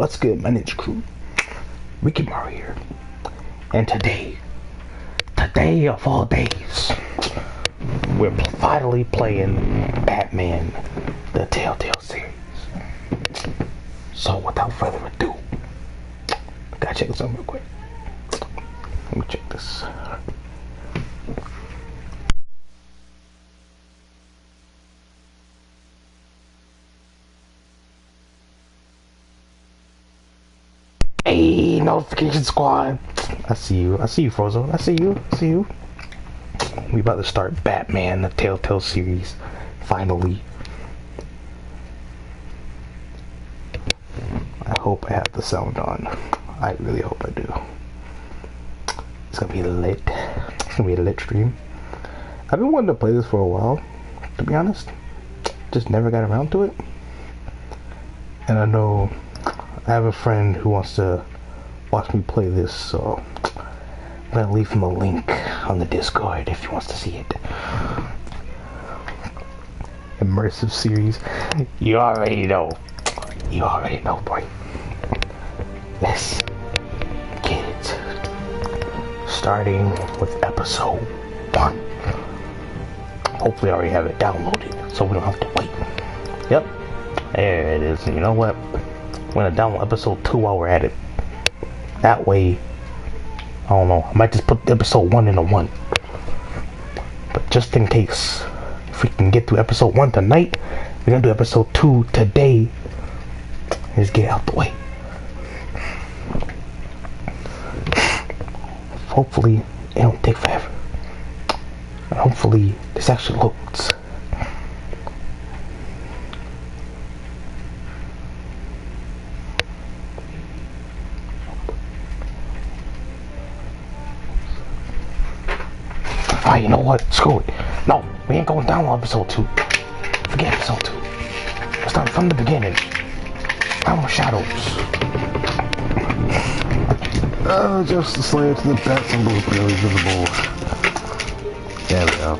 What's good, my ninja crew? Ricky Mario here. And today of all days, we're finally playing BatMan, the TellTale series. So without further ado, gotta check this out real quick. Let me check this. Hey, notification squad. I see you, Frozo. I see you. We about to start BatMan, the TellTale series. Finally. I hope I have the sound on. I really hope I do. It's gonna be lit. It's gonna be a lit stream. I've been wanting to play this for a while, to be honest. Just never got around to it. And I know I have a friend who wants to watch me play this, so I'm gonna leave him a link on the Discord if he wants to see it. Immersive series. You already know. Boy. Let's get it. Starting with episode 1. Hopefully I already have it downloaded, so we don't have to wait. Yep. There it is. You know what? I'm gonna download episode 2 while we're at it. That way, I don't know, I might just put episode 1 into 1. But just in case, if we can get through episode 1 tonight, we're gonna do episode 2 today. Just get it out the way. Hopefully, it don't take forever. And hopefully, this actually looks. Alright, you know what? Screw it. No, we ain't going down on episode 2. Forget episode 2. Let's start from the beginning. Down with shadows. Just the slave to the bat symbol is barely visible. There we go.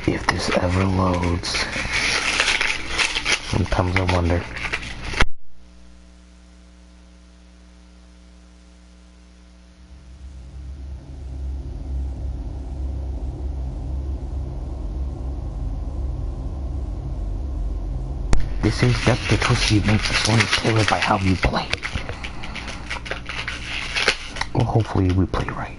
If this ever loads, sometimes I wonder. This is depth the twist you make. This one is tailored by how you play. Well, hopefully we play right.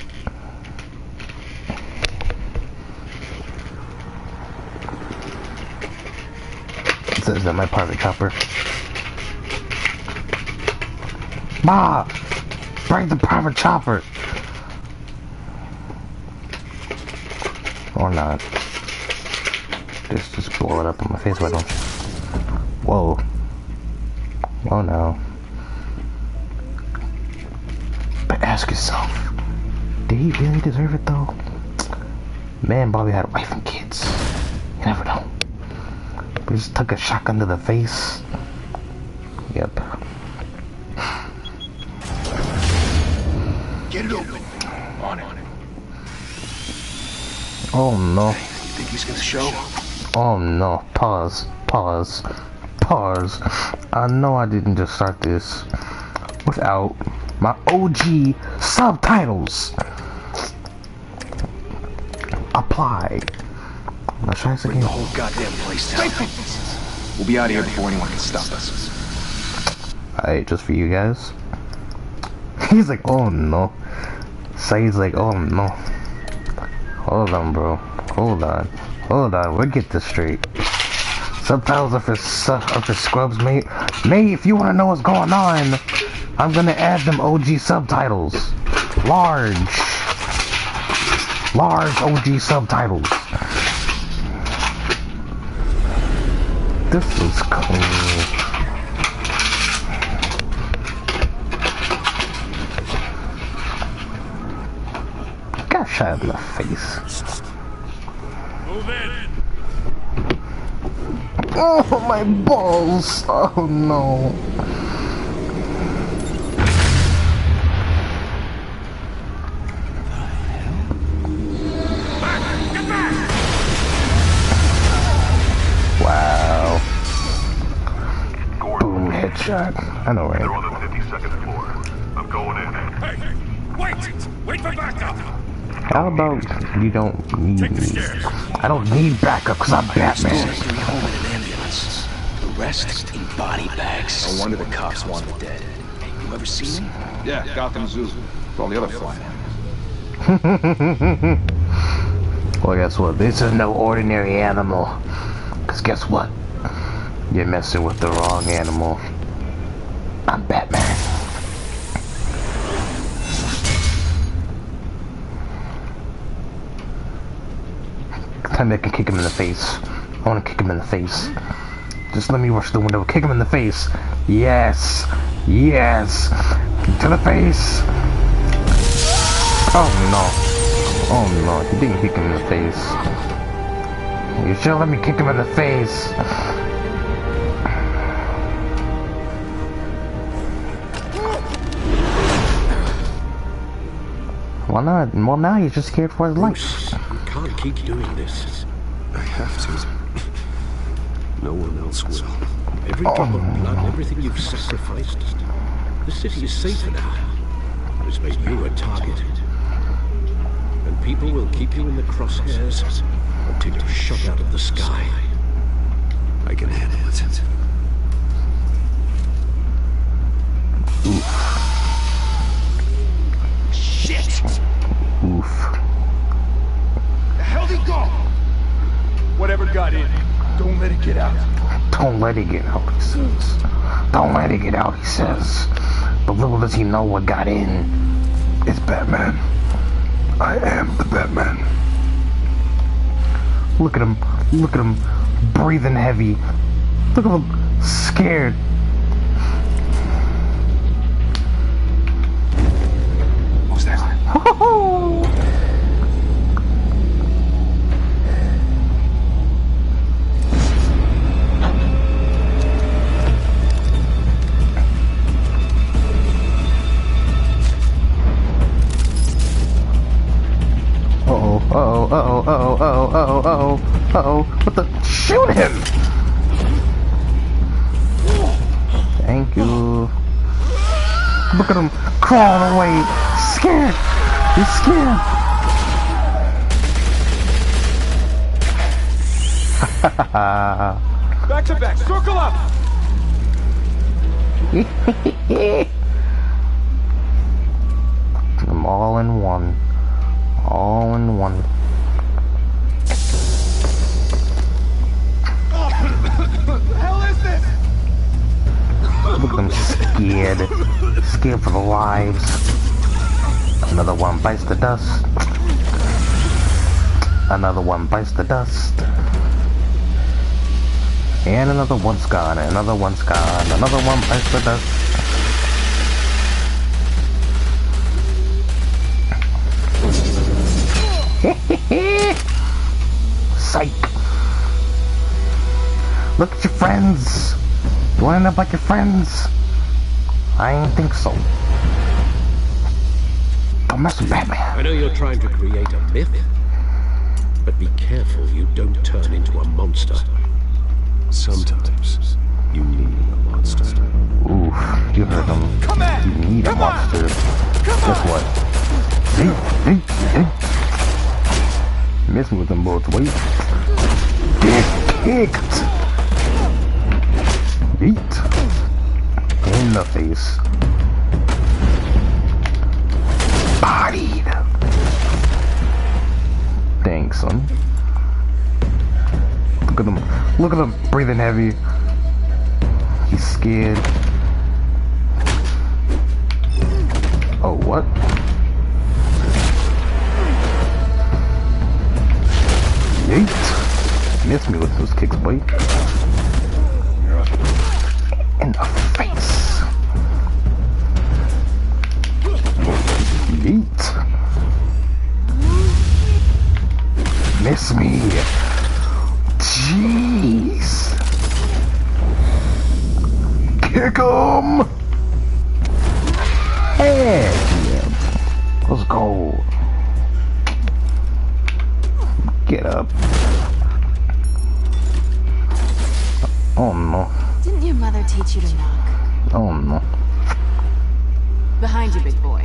Is that my private chopper? Ma! Bring the private chopper! Or not. Just blow it up in my face, why don't you? Whoa. Oh no. But ask yourself, did he really deserve it though? Man probably had a wife and kids. You never know. We just took a shotgun to the face. Yep. Get it open. On it. Oh no. You think he's gonna show? Oh no. Pause. I know I didn't just start this without my OG subtitles. Apply. Let's try this again. Bring the whole goddamn place down. We'll be out of here before anyone can stop us. Alright, just for you guys. He's like, oh no. Saeed's like, oh no. Hold on, bro. Hold on. We'll get this straight. Subtitles are for scrubs, mate. Mate, if you want to know what's going on, I'm gonna add them OG subtitles. Large OG subtitles. This is cool. Shot in the face. Move in. Oh, my balls! Oh no. Get back! Wow. Boom, headshot. I know, They're right? on the 52nd floor. I'm going in. Hey, wait! Wait for backup! How about you don't need Take the me? stairs. I don't need backup because I'm Batman. Bring you home in an ambulance. The rest in body bags. No wonder the cops want him dead. You ever seen him? Yeah, Gotham Zoo. With all the other fly. Well, guess what? This is no ordinary animal. Because guess what? You're messing with the wrong animal. I'm Batman. Time I can kick him in the face. I want to kick him in the face. Just let me rush the window. Kick him in the face. Yes. Yes. To the face. Oh no. Oh no. He didn't kick him in the face. You should let me kick him in the face. Why not? Well, now he's just scared for his life. You can't keep doing this. I have to. No one else will. Every drop of blood, everything you've sacrificed. The city is safer now. It's made you a target. And people will keep you in the crosshairs until you're shot out of the sky. I can handle it. Shit! Oof. The hell did he go? Whatever got in, don't let it get out. Don't let it get out, he says. Don't let it get out, he says. But little does he know what got in. It's Batman. I am the Batman. Look at him. Look at him. Breathing heavy. Look at him. Scared. Who's that? Uh-oh. What the? Shoot him! Thank you. Look at him crawling away. Scared. He's scared. Back to back, circle up! I'm all in one. All in one. What the hell is this? Look at them scared. Scared for their lives. Another one bites the dust. Another one bites the dust. And another one's gone. Another one's gone. Another one bites the dust. Psych. Look at your friends. You wanna end up like your friends? I ain't think so. Don't mess with Batman. I know you're trying to create a myth, but be careful you don't turn into a monster. Sometimes you need a monster. Oof, you heard him. You need a monster. Guess what? Miss me with them both ways. Get kicked. Beat. In the face. Bodied. Thanks, son. Look at him. Look at him breathing heavy. He's scared. Oh, what? Yeet. Missed me with those kicks, boy. In the face. Yeet. Kick him! Heck yeah. Let's go. Get up. Oh no. Didn't your mother teach you to knock? Oh no. Behind you, big boy.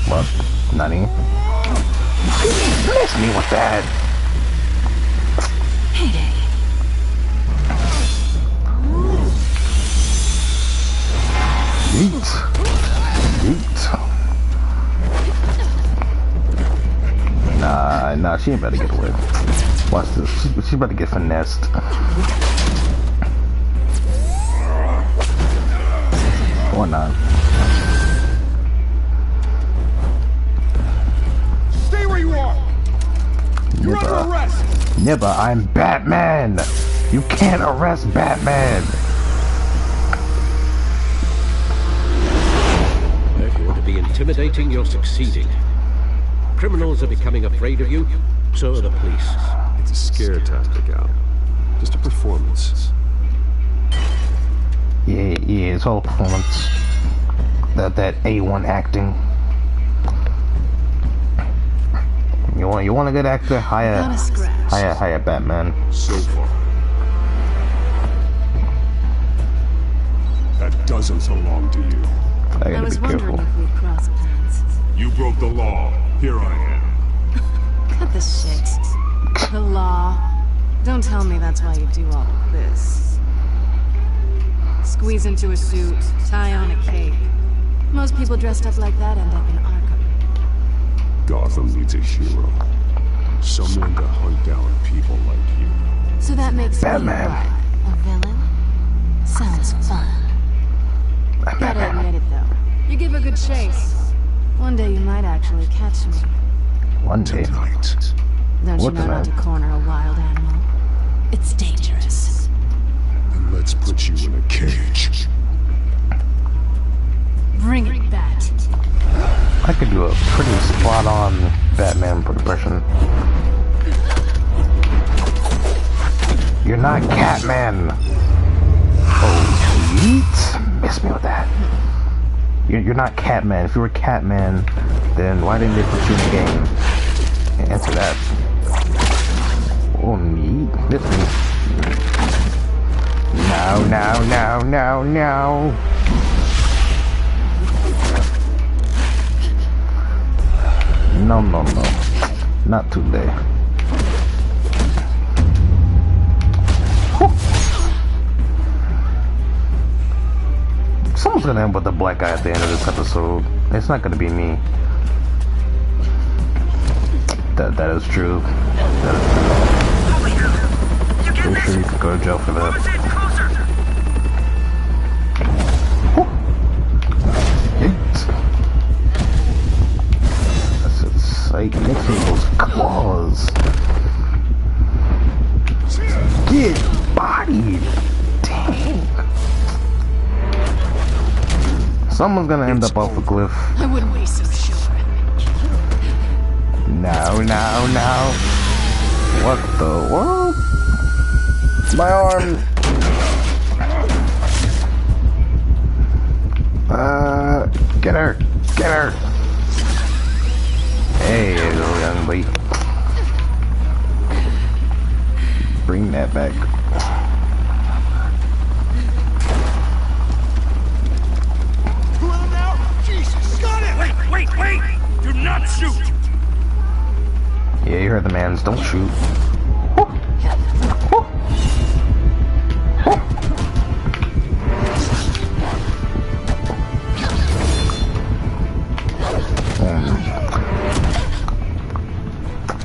What? Nani? Miss me with that. Heyday. Yeet. Yeet. Nah, she ain't about to get away. Watch this. She's about to get finessed. Or not. Stay where you are! You're under arrest! Nibba, I'm Batman! You can't arrest Batman! If you want to be intimidating, you're succeeding. Criminals are becoming afraid of you, so are the police. It's a scare tactic, Al. Just a performance. Yeah, it's all performance. That A1 acting. You want a good actor? Hire Batman. So far. That doesn't belong to you. I I gotta was be wondering careful. if we'd cross paths. You broke the law. Here I am. Cut the shit. The law. Don't tell me that's why you do all of this. Squeeze into a suit, tie on a cape. Most people dressed up like that end up in Arkham. Gotham needs a hero. Someone to hunt down people like you. So that makes Batman. me what? A villain? Sounds fun. I'm Gotta Batman. admit it though. You give a good chase. One day you might actually catch me. One day. Tonight. Don't you What know the not to man? corner a wild animal? It's dangerous. And let's put you in a cage. Bring it back. I could do a pretty spot-on Batman impression. You're not Catman. Oh, yeet. Miss me with that. You're not Catman. If you were Catman, then why didn't they put you in the game? Answer that. Oh, neat. Miss me. No. No. Not today. Someone's gonna end with a black eye at the end of this episode. It's not gonna be me. That is true. That is true. Pretty sure you could go to jail for that. That's a sight. Next to those claws. Get bodied. Dang. Someone's gonna end up off a cliff. I wouldn't be so sure. No. What the world? My arm. Get her. Hey, little young lady. Bring that back. Wait! Do not shoot! Yeah, you heard the man's. Don't shoot.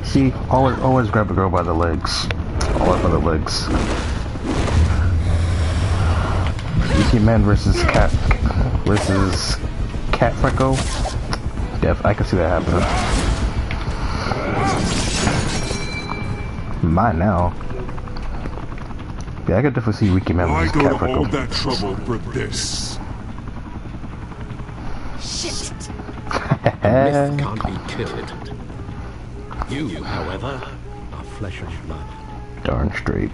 See, always grab a girl by the legs. Always by the legs. DC Man versus Cat Freckle. Def, I can see that happening. Mine now. Yeah, I could definitely see Ricky Man Why versus go Cat to all Freckle. that trouble for this? Shit. Myth can't be killed. You, however, are flesh and blood. Darn straight.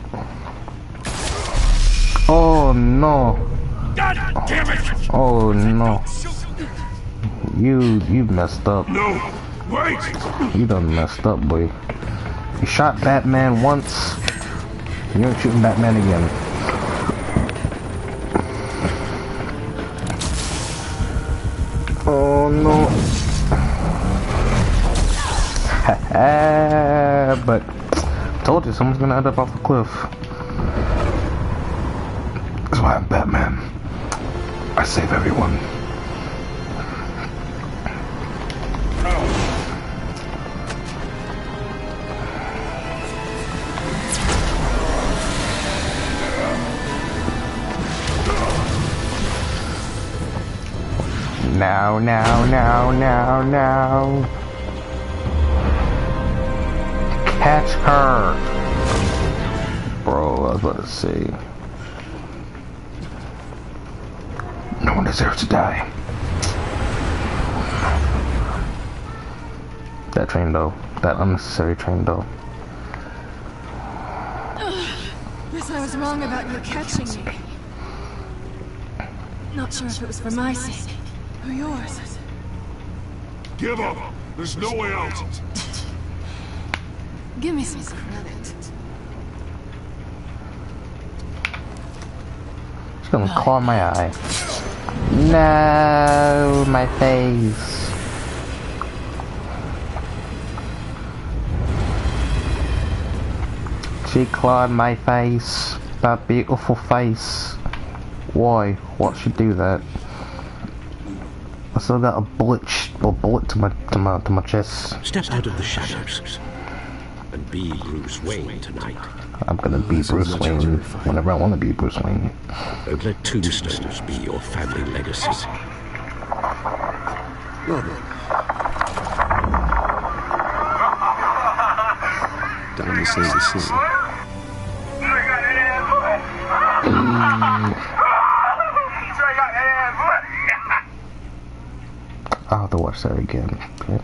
Oh no. God damn it! Oh no. You messed up. No! Wait! You done messed up, boy. You shot Batman once. You ain't shooting Batman again. Oh no. But told you someone's gonna end up off the cliff. That's why I'm Batman. I save everyone. Now. Catch her! Bro, I was about to say. No one deserves to die. That train though. That unnecessary train though. Guess I was wrong about you catching me. Not sure if it was for my sake or yours. Give up! There's no way out! Give me some credit. She's gonna claw my eye. No, my face. She clawed my face. That beautiful face. Why? What should do that? I still got a bullet to my chest. Step out of the shadows and be Bruce Wayne tonight. I'm gonna be Bruce Wayne whenever I want to be Bruce Wayne. Don't let tombstones be your family legacy. Down the city. I'll have to watch that again. Okay.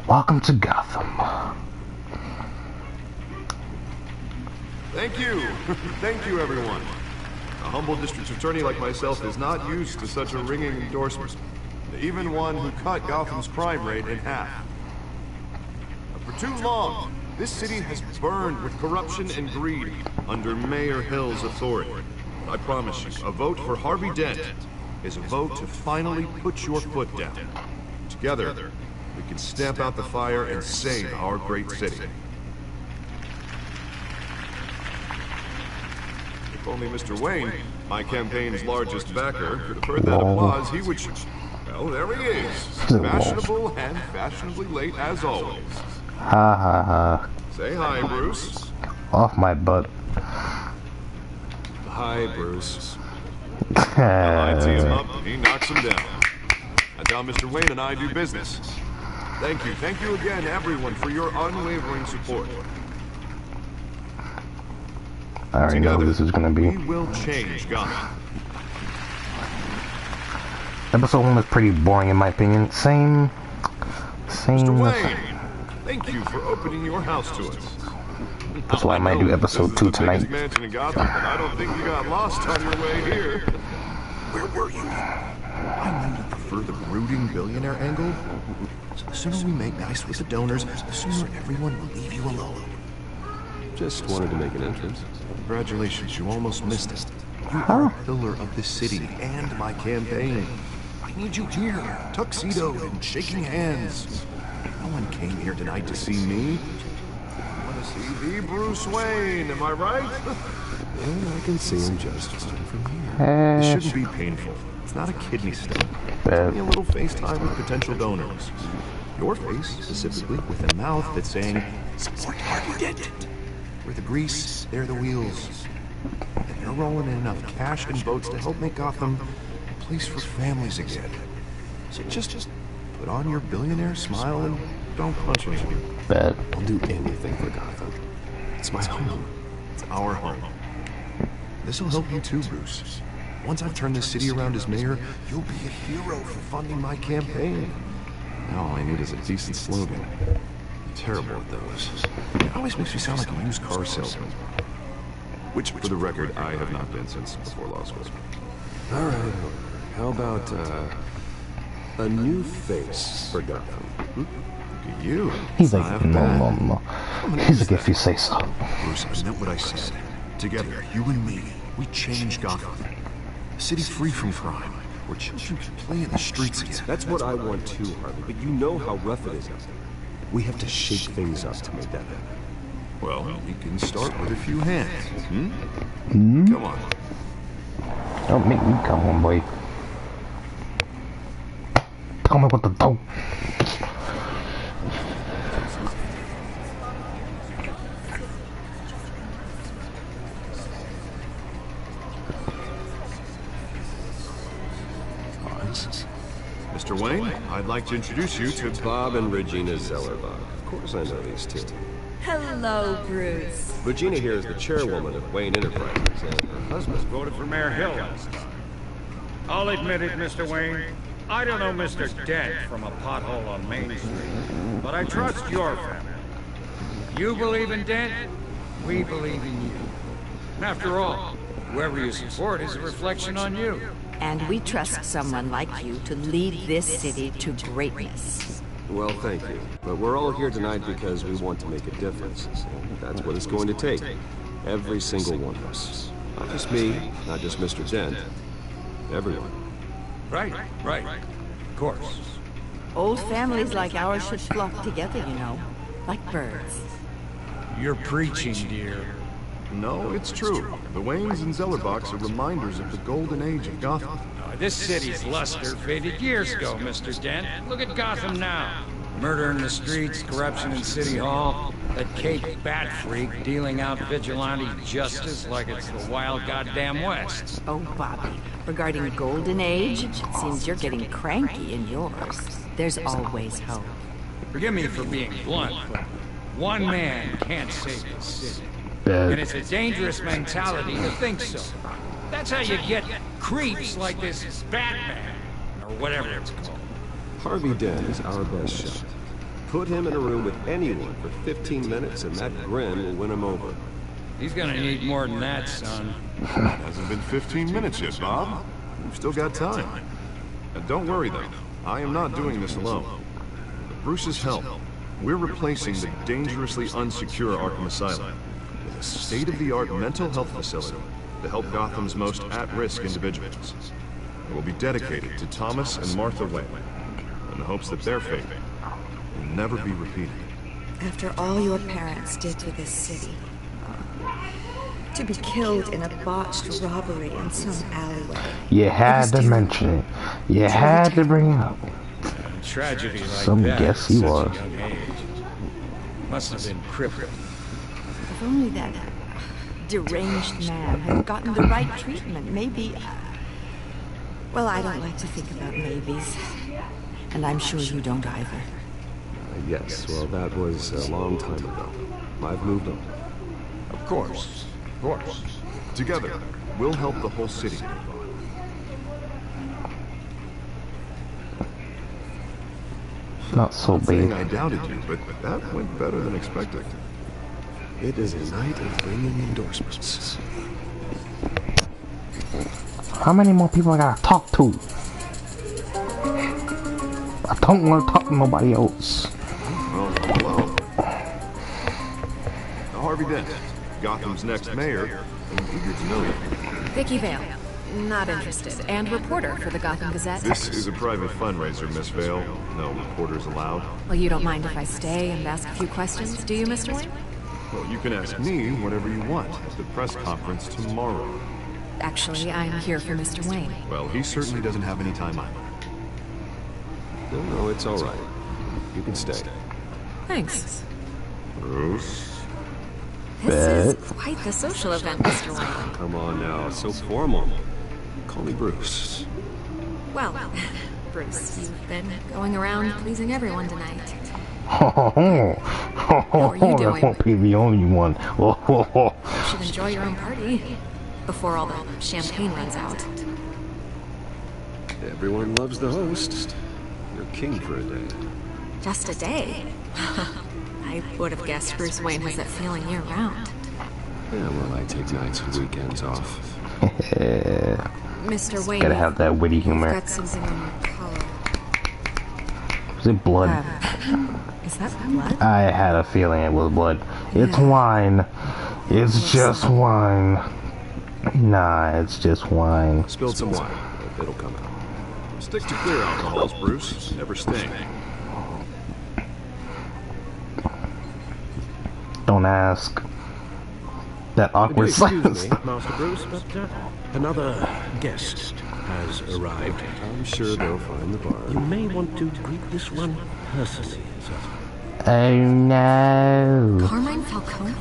Welcome to Gotham. Thank you. Thank you, everyone. A humble district attorney like myself is not used to such a ringing endorsement. Even one who cut Gotham's crime rate in half. For too long, this city has burned with corruption and greed under Mayor Hill's authority. I promise you, a vote for Harvey Dent is a vote to finally put your foot down. Together, we can stamp out the fire and save our great city. If only Mr. Wayne, my campaign's largest backer, could have heard that applause, he would... Well, there he is. Fashionable and fashionably late as always. Ha ha ha. Say hi, Bruce. Off my butt. Hi, Bruce. I tee him up, he knocks him down. That's how Mr. Wayne and I do business. Thank you again, everyone, for your unwavering support. I already know who this is gonna be. We will change Gotham. Episode 1 was pretty boring in my opinion. Same. Mr. Wayne, thank you for opening your house to us. That's why I might do episode 2 tonight. Mansion in Gotham, but I don't think you got lost on your way here. Where were you? I know you prefer the brooding billionaire angle. So the sooner we make nice with the donors, the sooner everyone will leave you alone. Just wanted to make an entrance. Congratulations, you almost missed it. You are a pillar of this city and my campaign. I need you here, tuxedoed and shaking hands. No one came here tonight to see me. I want to see the Bruce Wayne, am I right? And I can see him just fine from here. This shouldn't be painful. It's not a kidney stone. It's only a little FaceTime with potential donors. Your face, specifically, with a mouth that's saying, "Support Harvey Dent." We're the grease, they're the wheels. And you're rolling in enough cash and votes to help make Gotham a place for families again. So just put on your billionaire smile and don't punch anyone. Bet. I'll do anything for Gotham. It's my home. It's our home. This'll help you too, Bruce. Once I've turned this city around as mayor, you'll be a hero for funding my campaign. Now all I need is a decent slogan. I'm terrible at those. It always makes me sound like a used car salesman. Which, for the record, I have not been since before law school. All right. How about a new face for Gotham? Look at you. He's like, no. He's like, if you say so. Bruce, I meant what I said. Together, you and me, we change Gotham. A city free from crime, where children can play in the streets again. That's what I want too, Harvey, but you know how rough it is out there. We have to shake things up to make that happen. Well, we can start with a few hands. Come on. Don't make me come on, boy. Tell me what to do. Mr. Wayne, I'd like to introduce you to Bob and Regina Zellerbach. Of course I know these two. Hello, Bruce. Regina here is the chairwoman of Wayne Enterprises, and her husband voted for Mayor Hill last time. I'll admit it, Mr. Wayne. I don't know Mr. Dent from a pothole on Main Street, but I trust your family. You believe in Dent, we believe in you. After all, whoever you support is a reflection on you. And we trust someone like you to lead this city to greatness. Well, thank you. But we're all here tonight because we want to make a difference. And that's what it's going to take. Every single one of us. Not just me, not just Mr. Dent. Everyone. Right. Of course. Old families like ours should flock together, you know. Like birds. You're preaching, dear. No, it's true. The Waynes and Zellerbachs are reminders of the golden age of Gotham. This city's luster faded years ago, Mr. Dent. Look at Gotham now. Murder in the streets, corruption in City Hall, that Cape Bat Freak dealing out vigilante justice like it's the wild goddamn West. Oh, Bobby, regarding Golden Age, it seems you're getting cranky in yours. There's always hope. Forgive me for being blunt, but one man can't save the city. And it's a dangerous mentality to think so. That's how you get creeps like this BatMan, or whatever it's called. Harvey Dent is our best shot. Put him in a room with anyone for 15 minutes and that grin will win him over. He's gonna need more than that, son. It hasn't been 15 minutes yet, Bob. We've still got time. And don't worry, though. I am not doing this alone. With Bruce's help, we're replacing the dangerously unsecure Arkham Asylum with a state-of-the-art mental health facility to help Gotham's most at-risk individuals. It will be dedicated to Thomas and Martha Wayne, in the hopes that their fate will never be repeated. After all your parents did to this city, to be killed in a botched robbery in some alleyway. You had to mention it. You had to bring it up. Tragedy like Some that guess he was. at such a young age. Must have been crippling. If only that deranged man had gotten the right treatment, maybe... Well, I don't like to think about maybes. And I'm sure you don't either. Yes, well, that was a long time ago. I've moved on. Of course. Of course. Together, we'll help the whole city. Not so big. I doubted you, but that went better than expected. It is a night of ringing endorsements. How many more people I gotta talk to? I don't want to talk to nobody else. Well, hello. Harvey Dent, Gotham's next mayor, and eager to know you. Vicky Vale. Not interested. And reporter for the Gotham Gazette. This is a private fundraiser, Miss Vale. No reporters allowed. Well, you don't mind if I stay and ask a few questions, do you, Mr. Wayne? Well, you can ask me whatever you want at the press conference tomorrow. Actually, I'm here for Mr. Wayne. Well, he certainly doesn't have any time either. No, it's all right. You can stay. Thanks. Bruce? This is quite the social event, Mr. Wayne. Come on now, so formal. Call me Bruce. Well, Bruce, you've been going around pleasing everyone tonight. How are you doing? That won't be the only one. You should enjoy your own party before all the champagne runs out. Everyone loves the host. You're king for a day. Just a day? I would have guessed Bruce Wayne has that feeling year-round. Yeah, well, I take nights and weekends off. Mr. Wayne, Gotta have that witty humor. got something on your collar. Is it blood? Is that blood? I had a feeling it was blood. It's wine. It's just wine. Nah, it's just wine. Spilled some wine. It'll come out. Stick to clear alcohols, Bruce. Never sting. Don't ask. That awkward silence. Excuse me, Master Bruce, but another guest has arrived. I'm sure they'll find the bar. You may want to greet this one personally, sir. Oh no. Carmine Falcone?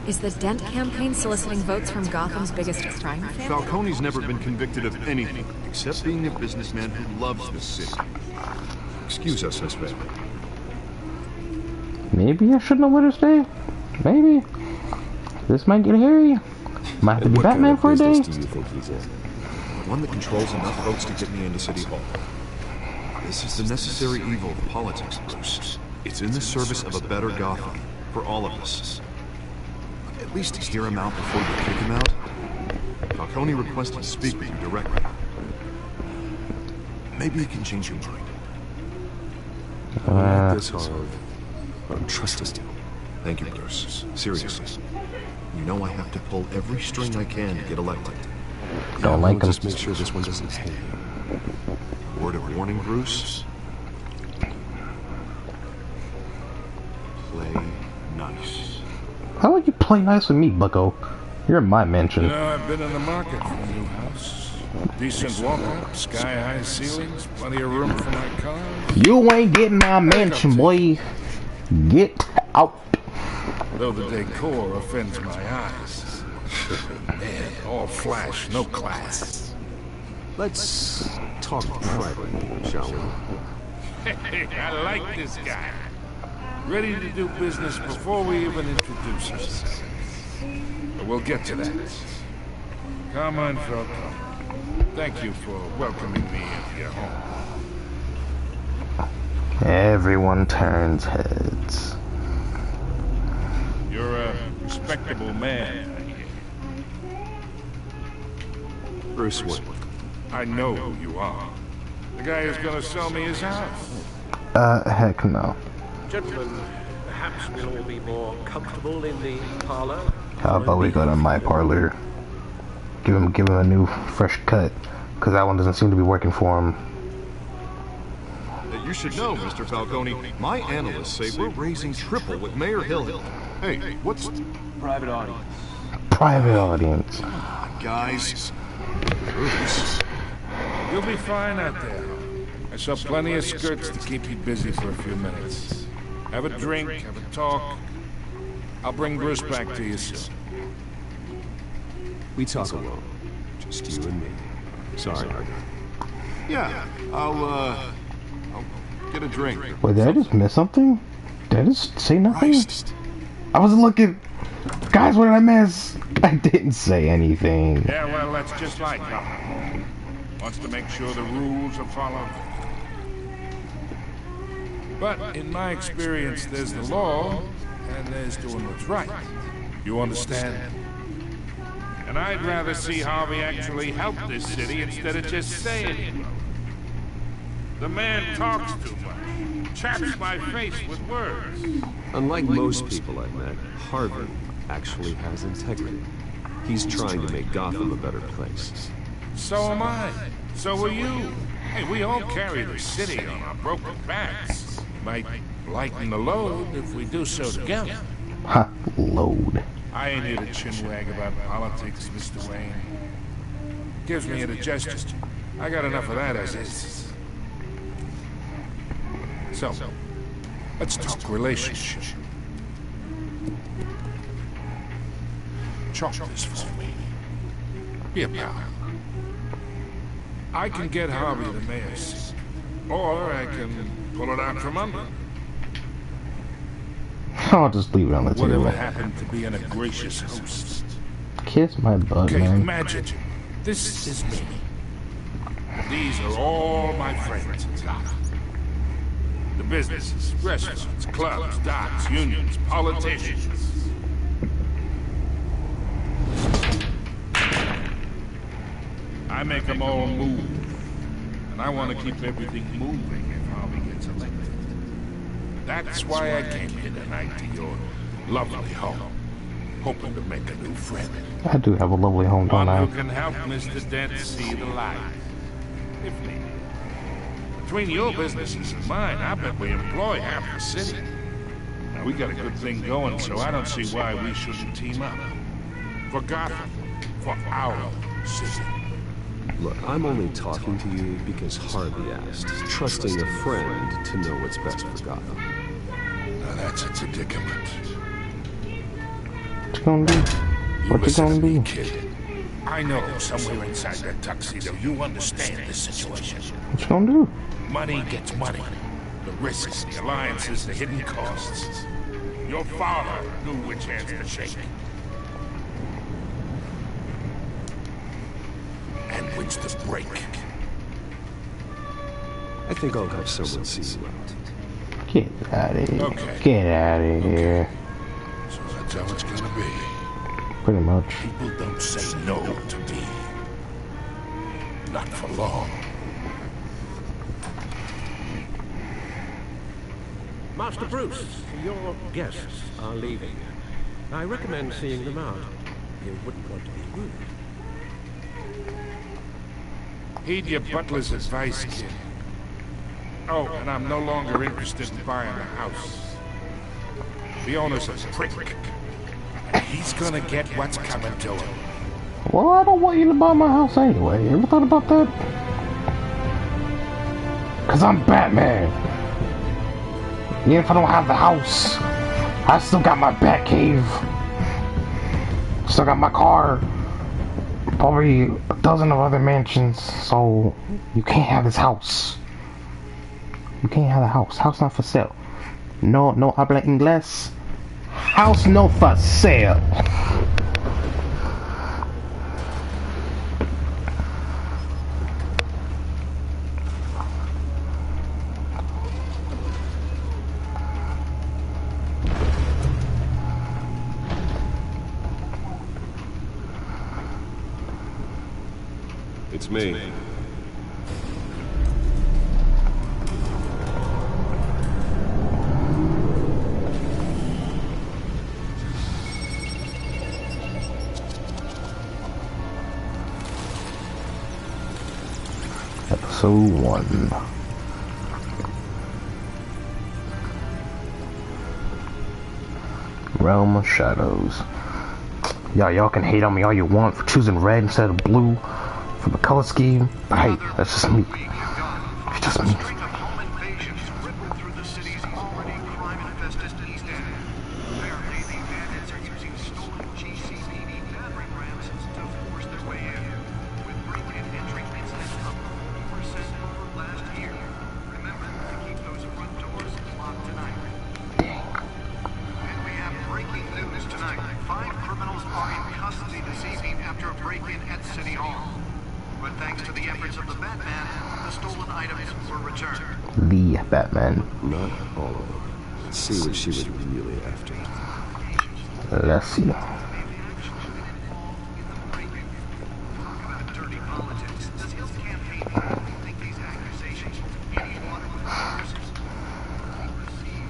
Is the Dent campaign soliciting votes from Gotham's biggest crime family? Falcone's never been convicted of anything except being a businessman who loves this city. Excuse us, Miss Bailey. Maybe I shouldn't have let her stay. Maybe. This might get hairy. Might have to be Batman for a day. What do you think he's in? One that controls enough votes to get me into City Hall. This is the necessary evil of politics, Bruce. It's in the service of a better Gotham, for all of us. At least hear him out before you kick him out. Falcone requested to speak with you directly. Maybe he can change your mind. Not this hard. I'm trusting you. Thank you, Bruce. Seriously. You know I have to pull every string I can to get elected. Don't like him. Just make sure this one doesn't hit you. Word of warning, Bruce. Play nice. How would you play nice with me, bucko? You're in my mansion. You know, I've been in the market for a new house. Decent walk-up, sky-high ceilings, plenty of room for my car. You ain't getting my mansion, boy. Get out. Though the decor offends my eyes. Man, all flash, no class. Let's talk privately, shall we? Hey, I like this guy. Ready to do business before we even introduce ourselves. But we'll get to that. Carmine Falcone, thank you for welcoming me into your home. Everyone turns heads. You're a respectable man, I hear. Bruce Wayne. I know who you are. The guy who's gonna sell me his house. Heck no. Gentlemen, perhaps we'll all be more comfortable in the parlor. How about we go to my parlor? Give him a new, fresh cut. Cause that one doesn't seem to be working for him. You should know, Mr. Falcone, my analysts say we're raising triple with Mayor Hill. Hey, what's... Private audience. Private audience. Come on, guys. Bruce. You'll be fine out there. I saw plenty of skirts to keep you busy for a few minutes. Have a drink, have a talk. I'll bring Bruce back to you soon. We talk alone. Just you and me. Sorry, Arthur. Yeah, I'll get a drink. Wait, did I just miss something? Did I just say nothing? Christ. I was looking. Guys, what did I miss? I didn't say anything. Yeah, well, that's just like him. Wants to make sure the rules are followed. But in my experience, there's the law, and there's doing what's right. You understand? And I'd rather see Harvey actually help this city instead of just saying it. The man talks too much, chaps my face with words. Unlike most people I've met, Harvey actually has integrity. He's trying to make Gotham a better place. So am I. So are you. Hey, we all carry the city on our broken backs. Might lighten the load if we do so together. Ha, load. I ain't here to chinwag about politics, Mr. Wayne. Gives me indigestion. I got enough of that as is. So, let's talk relationship. Chalk this for me. Be a pal. I can get Harvey the mayor's seat, or I can pull it out from under. I'll just leave it on the table. Whatever happened to being a gracious host? Kiss my butt, Okay, man. imagine, this is me. These are all my friends in Gotham. The businesses, restaurants, clubs, docks, unions, politicians. I make them all move. And I want to keep everything moving if Harvey gets elected. That's why I came here tonight to your lovely home, hoping to make a new friend. I do have a lovely home, don't I? One who can help Mr. Dent see the light, if needed. Between your businesses and mine, I bet we employ half the city. Now, we got a good thing going, so I don't see why we shouldn't team up. For Gotham, for our city. Look, I'm only talking to you because Harvey asked, trusting a friend to know what's best for Gotham. Now that's a predicament. What you gonna do? What you gonna do? Kid. I know somewhere inside that tuxedo you understand this situation. What you gonna do? Money gets money. The risks, the alliances, the hidden costs. Your father knew which hands to shake. And which to break. I think I'll have someone see you out. Get out of here. Okay. Get out of here. So that's how it's gonna be. Pretty much. People don't say no to me. Not for long. Master Bruce, your guests are leaving. I recommend seeing them out. You wouldn't want to be rude. Heed your butler's advice, kid. Oh, and I'm no longer interested in buying the house. The owner's a prick. And he's gonna get what's coming to him. Well, I don't want you to buy my house anyway. You ever thought about that? Cause I'm Batman. Even if I don't have the house, I still got my Batcave. Still got my car. Probably a dozen of other mansions. So you can't have this house. You can't have the house. House not for sale. No habla inglés. House no for sale. It's me. Episode 1. Realm of Shadows. Y'all can hate on me all you want for choosing red instead of blue for the color scheme. But hey, that's just me. It's just me. The Batman. Not all of them. Let's see what she was really after. Let's see.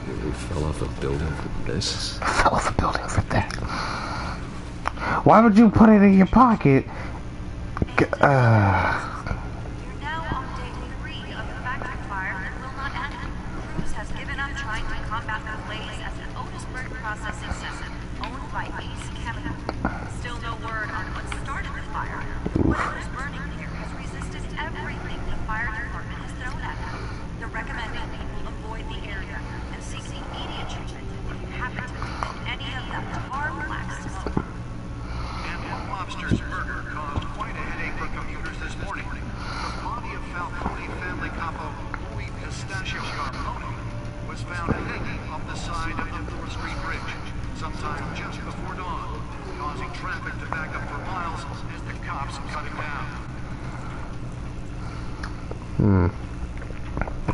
Really fell off a building for this? Fell off a building for that. Why would you put it in your pocket?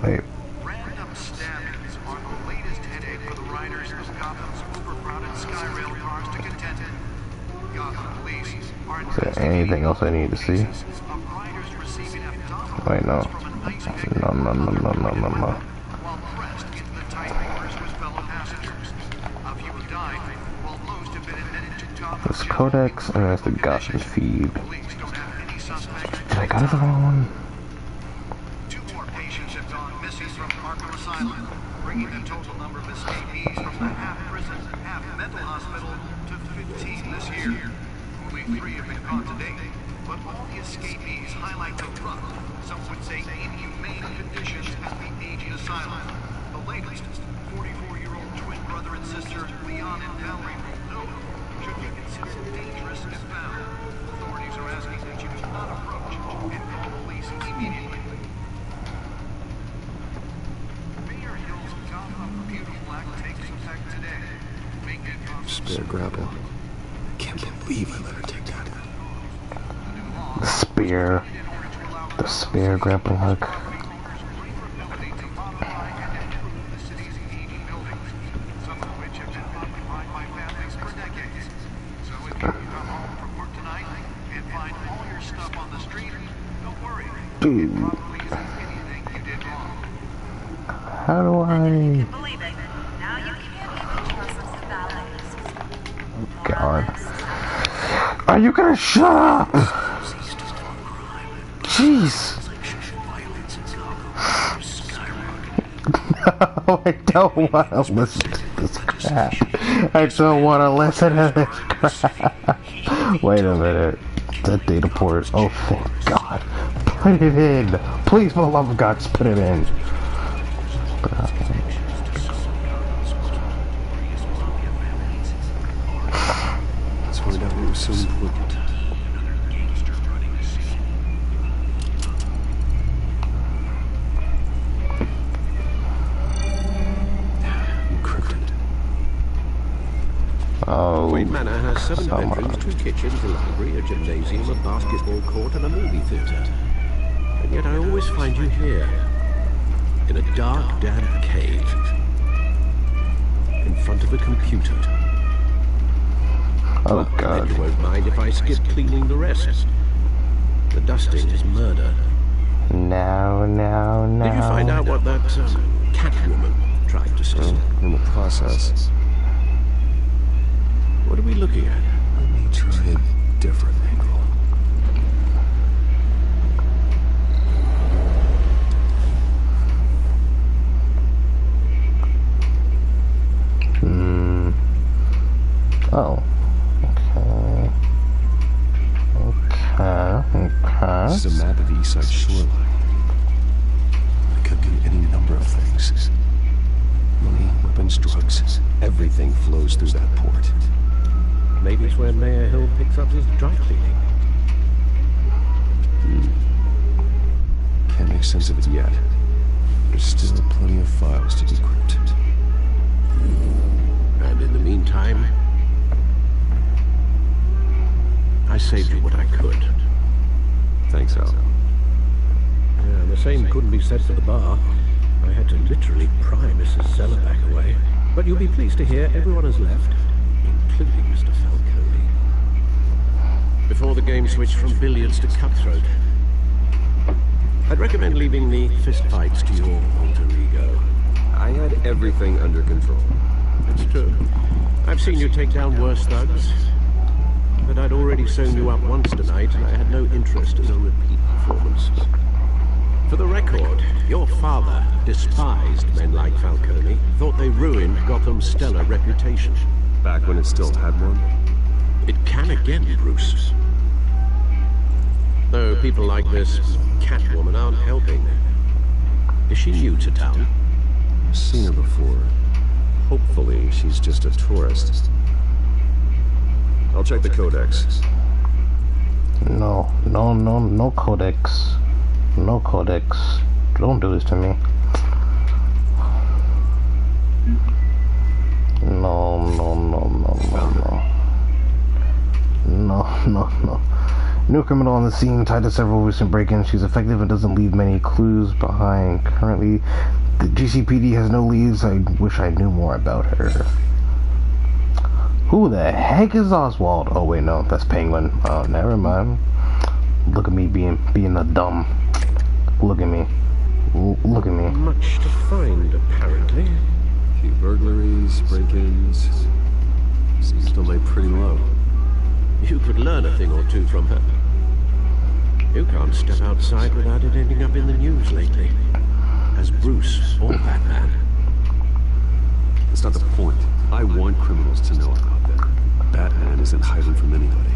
Wait. Random stabbings are the latest headache for the riders of Gotham's overcrowded Skyrail cars to contend. Gotham police are Is there anything else I need to see? of Wait, no. No. This Codex, and that's the Gotham feed. Did I go to the wrong one? 2 more patients have gone missing from Arkham Asylum, bringing the total number of escapees from the half-prison, half-mental hospital to 15 this year. Only 3 have been caught to date, but all the escapees highlight the rough, some would say inhumane conditions at the aging asylum. The latest, 44-year-old twin brother and sister Leon and Valerie Roldo should be considered dangerous if found. Authorities are asking that you do not approach and call police immediately. Mayor Hill's Gotham Beauty Black takes effect today. Make it Spare grapple. I can't believe I let her take that. The spear grappling hook. Dude. How do I... Oh God. Are you gonna shut up? Jeez. No, I don't want to listen to this crap. I don't want to listen to this crap. Wait a minute. That data port. Oh, thank God. Put it in. Please, for the love of God, just put it in. That's why that was so important. Oh, Wayne Manor has 7 bedrooms, 2 kitchens, a library, a gymnasium, a basketball court, and a movie theatre. And yet I always find you here, in a dark, damp cave, in front of a computer. Oh, God. You won't mind if I skip cleaning the rest. The dusting is murder. No. Did you find out what that Catwoman tried to say? In the process. What are we looking at? Let me try a different angle. Oh. Okay. This is a map of the East Side shoreline. It could be any number of things. Money, weapons, drugs. Everything flows through that port. Maybe it's where Mayor Hill picks up his dry cleaning. Can't make sense of it yet. There's still plenty of files to decrypt. And in the meantime, I saved you what I could. Thanks, Al. Yeah, the same couldn't be said for the bar. I had to literally pry Mrs. Zellerback away. But you'll be pleased to hear everyone has left, including Mr. Falcone. Before the game switched from billiards to cutthroat, I'd recommend leaving the fistfights to your alter ego. I had everything under control. That's true. I've seen you take down worse thugs. But I'd already sewn you up once tonight, and I had no interest in a repeat performance. For the record, your father despised men like Falcone, thought they ruined Gotham's stellar reputation. Back when it still had one? It can again, Bruce. Though people like this Catwoman aren't helping. Is she new to town? I've seen her before. Hopefully, she's just a tourist. I'll check the codex. No codex. No codex. Don't do this to me. No. New criminal on the scene, tied to several recent break-ins. She's effective and doesn't leave many clues behind. Currently, the GCPD has no leads. I wish I knew more about her. Who the heck is Oswald? Oh wait, no, that's Penguin. Oh, never mind. Look at me being a dumb. Look at me. Look at me. Much to find, apparently. A few burglaries, break-ins. Seems to lay pretty low. You could learn a thing or two from her. You can't step outside without it ending up in the news lately. As Bruce or Batman. That's not the point. I want criminals to know about them. Batman isn't hiding from anybody.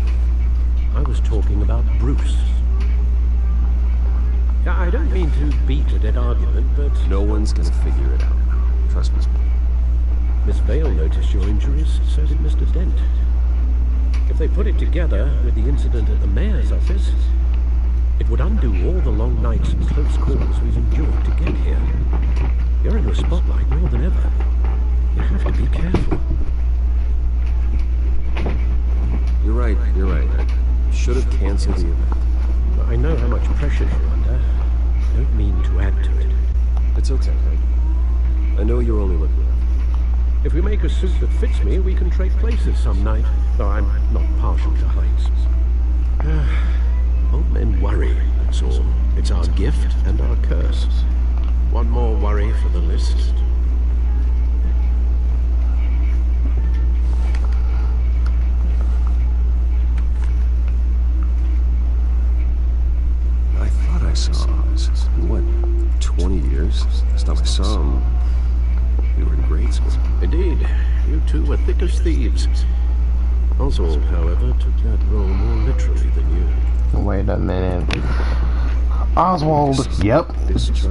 I was talking about Bruce. I don't mean to beat a dead argument, but... No one's gonna figure it out. Trust me. Miss Vale noticed your injuries, so did Mr. Dent. If they put it together with the incident at the mayor's office, it would undo all the long nights and close calls we've endured to get here. You're in the spotlight more than ever. You have to be careful. You're right. I should have canceled the event. I know how much pressure you're under. I don't mean to add to it. It's okay. I know you're only looking at it. If we make a suit that fits me, we can trade places some night. Though I'm not partial to heights. Old men worry, that's all. It's our gift and our curse. One more worry for the list. I thought I saw Oz. What, 20 years? Last time I saw him, we were in grade school. Indeed, you two were thick as thieves. Oswald, however, took that role more literally than you. Wait a minute. Oswald, yep.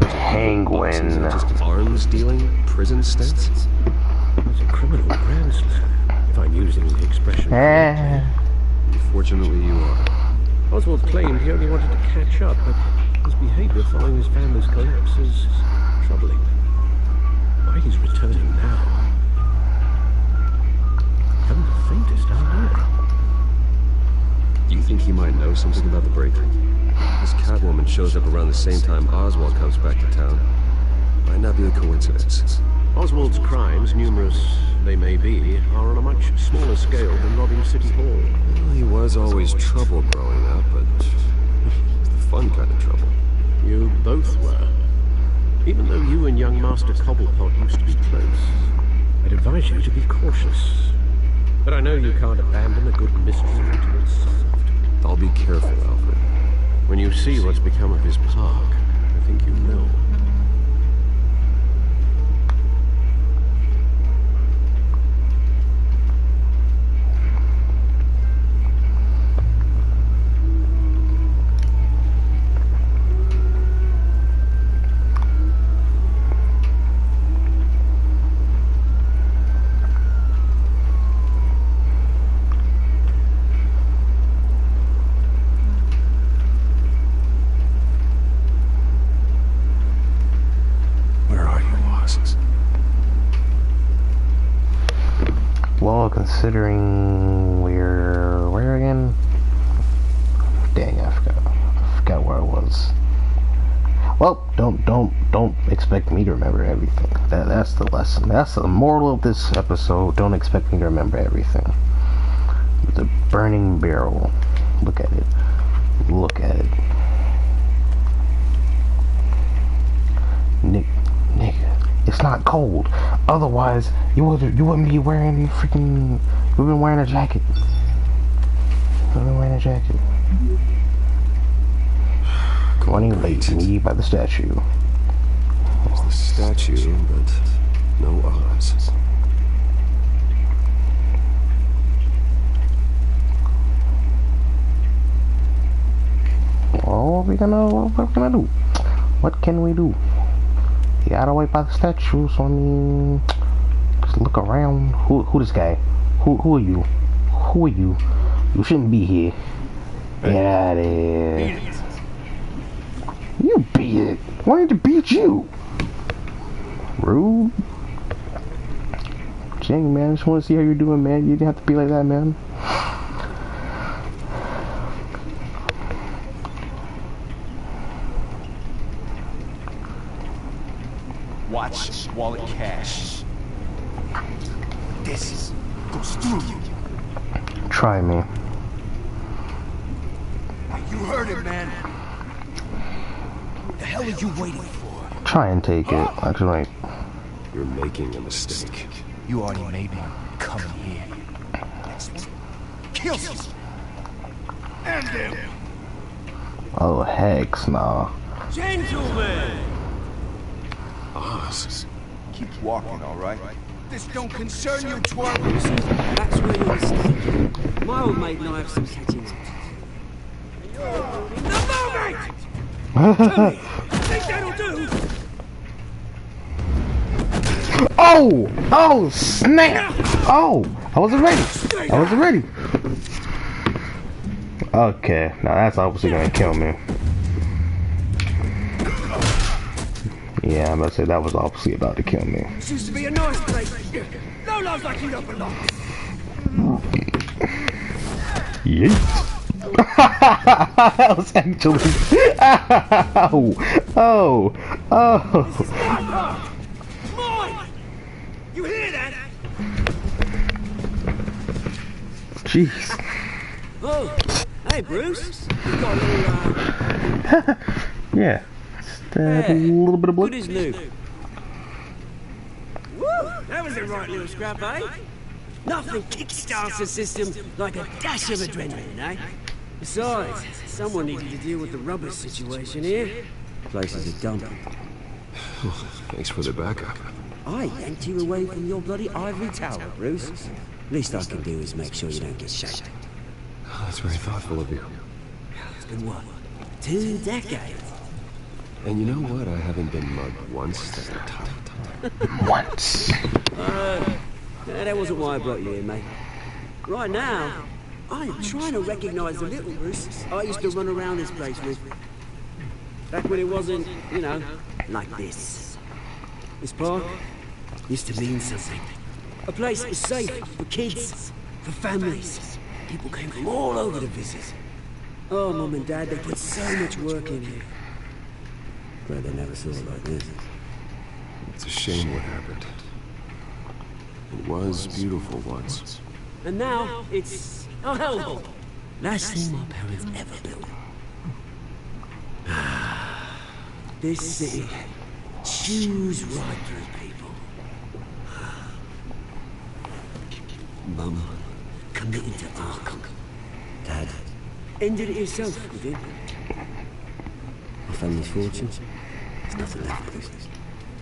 Penguin. Just arms dealing, prison stints. That's a criminal manslaughter, if I'm using the expression. Unfortunately, you are. Oswald claimed he only wanted to catch up, but his behavior following his family's collapse is troubling. Why he's returning now? I haven't the faintest idea. Do you think he might know something about the break-in? This Catwoman shows up around the same time Oswald comes back to town. Might not be a coincidence. Oswald's crimes, numerous they may be, are on a much smaller scale than robbing City Hall. Well, he was always trouble growing up, but the fun kind of trouble. You both were. Even though you and young Master Cobblepot used to be close, I'd advise you to be cautious. But I know you can't abandon a good mistress until it's solved. I'll be careful, Alfred. When you see what's become of his park, I think you will. Well, considering we're where again? Dang, I forgot where I was. Well, don't expect me to remember everything. That's the lesson. That's the moral of this episode. Don't expect me to remember everything. The burning barrel. Look at it. Look at it. Nigga, it's not cold. Otherwise, you wouldn't be wearing freaking. You've been wearing a jacket. You've been wearing a jacket. Running late, me by the statue. There's the statue, but no Oz. What we gonna do? What can we do? You gotta wait by the statue, so I mean, just look around. Who this guy? Who are you? Who are you? You shouldn't be here. Get out of here. You beat it. Why did it beat you? Rude. Dang, man, I just want to see how you're doing, man. You didn't have to be like that, man. Watch wallet cash. This goes through you. Try me. You heard it, man. What the hell are you waiting for? Try and take it. Actually, You're making a mistake. You already made one coming here. Kill him! End him! oh heck, nah. Gentlemen! Oz. Keep walking, all right? This don't concern you, twerp. That's where you're mistaken. My old mate and I have some catching. Think that'll do? Oh! Oh, snap! Oh! I wasn't ready. I wasn't ready. Okay, now that's obviously gonna kill me. Yeah, I'm about to say that was obviously about to kill me. This used to be a nice place. No loves like you don't belong. Yeet. That was actually. Oh! Oh! Oh! Mine! You hear that? Jeez. Oh, hey Bruce. You got a little, Yeah. Just a little bit of blood. good as new. Woo! That was a right little scrap, eh? Nothing kickstarts the system like a dash of adrenaline, eh? Besides, someone needed to deal with the rubber situation here. Place is a dump. Thanks for the backup. I yanked you away from your bloody ivory tower, Bruce. Least I can do is make sure you don't get shanked. That's very thoughtful of you. It's been what? 2 decades? And you know what? I haven't been mugged once that entire time. Once. That wasn't why I brought you here, mate. Right now, I am trying to recognize the little Bruce I used to run around this place with. Back when it wasn't, you know, like this. This park used to mean something. A place that was safe for kids, for families. People came from all over to visit. Oh, Mum and Dad, they put so much work in here. Glad they never saw it like this. It's a shame what happened. It was beautiful once. And now, it's a hellhole. Last thing my parents ever built. This city chews right through people. Mum committed to Arkham. Dad ended it yourself, you did. My family's fortune. There's nothing left of this.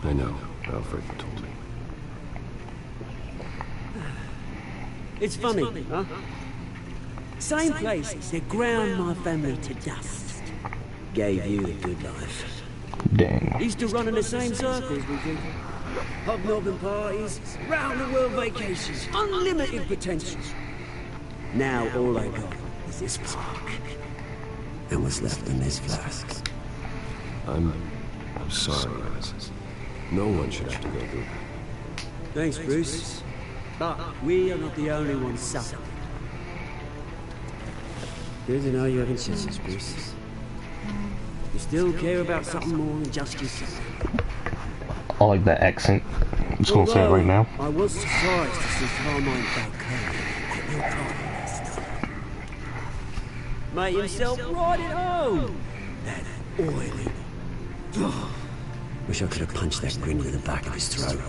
I know. Alfred told me. It's funny, huh? Same place that ground my family to dust. Gave you the good life. Dang. Used to run in the same circles we did. Hobnobbing parties, round-the-world vacations, unlimited potential. Now all I got is this park. And what's left in this flask. I'm sorry, Oz. No one should have to go through that. Thanks, Bruce. But we are not the only ones suffering. Good to know you haven't changed, Bruce. You still care about something more than just yourself. I like that accent. I'm just gonna say it right now. I was surprised to see Carmine Falcone at your party last night. Made himself right at home. That oily. Wish I could have punched that grin to the back of his throat.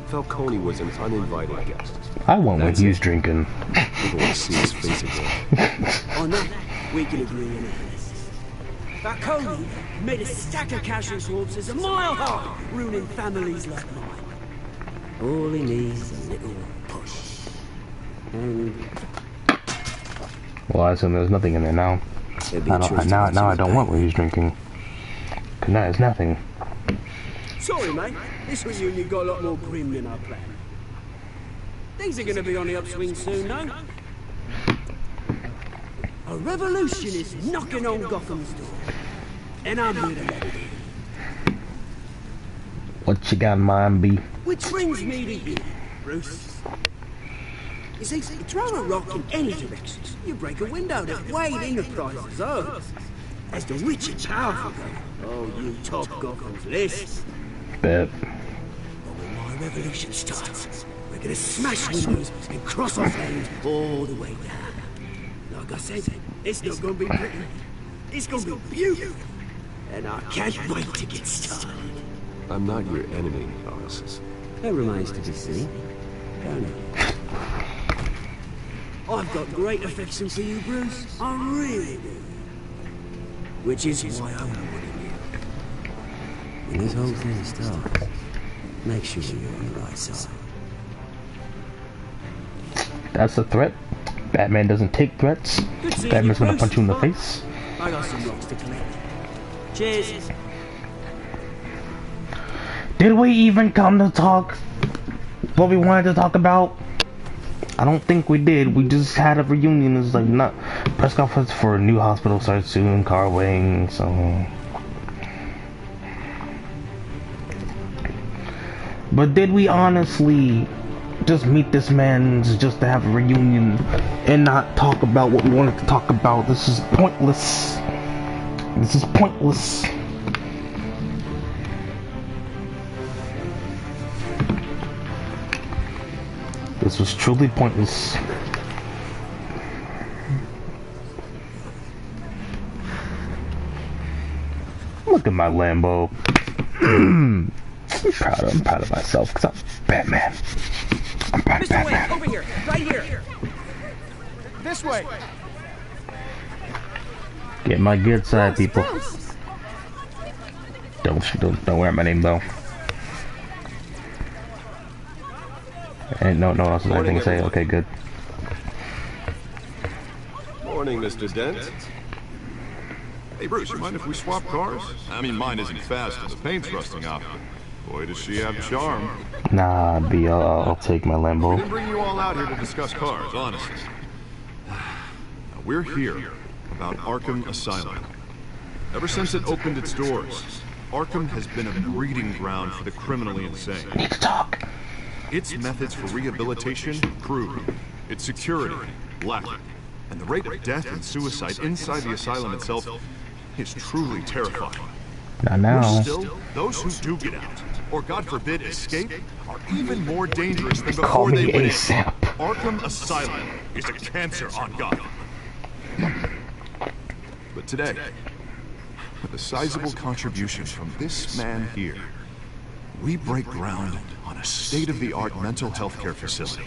Falcone was an uninvited guest. I went when he was drinking. People want to see his face again. On that, we can agree on this. Falcone made a stack of casual corpses a mile high, ruining families like mine. All he needs is a little push. Well, I assume there's nothing in there now. Now I don't want what he's drinking. Cause now there's nothing. Sorry, mate. This reunion got a lot more grim than I planned. Things are gonna be on the upswing soon, no? A revolution is knocking on Gotham's door. And I'm here to let it in. What you got in mind, B? Which brings me to you, Bruce. You see, you throw a rock in any direction, you break a window that's way in the prize zones. As the rich and powerful go, oh, you top Gotham's list. Bet. But when my revolution starts, we're gonna smash windows and cross our flames all the way down. Like I said, it's not gonna be pretty. It's gonna be beautiful. and I can't wait to get started. I'm not your enemy, boss. That remains to be seen, don't it? I've got great affection for you, Bruce. I really do. Which is why I'm warning you. When this whole thing starts, make sure you're on the right side. That's a threat. Batman doesn't take threats. Batman's gonna punch you in the face. I got some rocks to collect. Cheers. Did we even come to talk what we wanted to talk about? I don't think we did. We just had a reunion. It's like not press conference for a new hospital starts soon. Car wing. So but did we honestly just meet this man just to have a reunion and not talk about what we wanted to talk about? This is pointless. This is pointless. This was truly pointless. Look at my Lambo. I'm proud of myself because I'm Batman. I'm proud of Batman. Over here, right here. This way. Get my good side, people. Don't wear my name though. And no else has anything to say. Okay, good. Morning, Mr. Dent. Hey, Bruce, you mind if we swap cars? I mean, mine isn't fast and the paint's rusting off. Boy, does she have charm. Nah, B, I'll take my We Lambo. didn't bring you all out here to discuss cars, honestly. Now, we're here about Arkham Asylum. Ever since it opened its doors, Arkham has been a breeding ground for the criminally insane. Need to talk. Its methods for rehabilitation proven. Its security lacking. And the rate of death and suicide inside the asylum itself is truly terrifying. Not now. Worse still, those who do get out, or God forbid escape, are even more dangerous than Call before they me went in. ASAP. Arkham Asylum is a cancer on Gotham. But today, with a sizable contribution from this man here, we break ground on a state-of-the-art mental health care facility.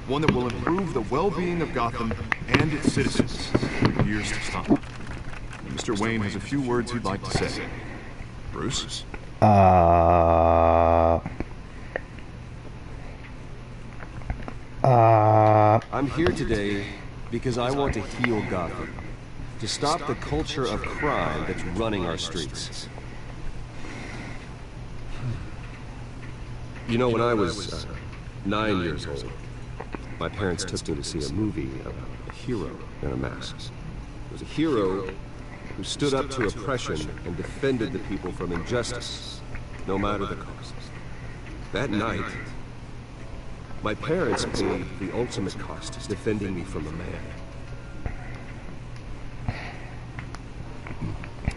One that will improve the well-being of Gotham and its citizens for years to come. Mr. Wayne has a few words he'd like to say. Bruce? I'm here today because I want to heal Gotham. To stop the culture of crime that's running our streets. You know, when I was 9 years old, my parents took me to see a movie about a hero in a mask. It was a hero who stood up to oppression and defended the people from injustice, no matter the cost. That night, my parents paid the ultimate cost defending me from a man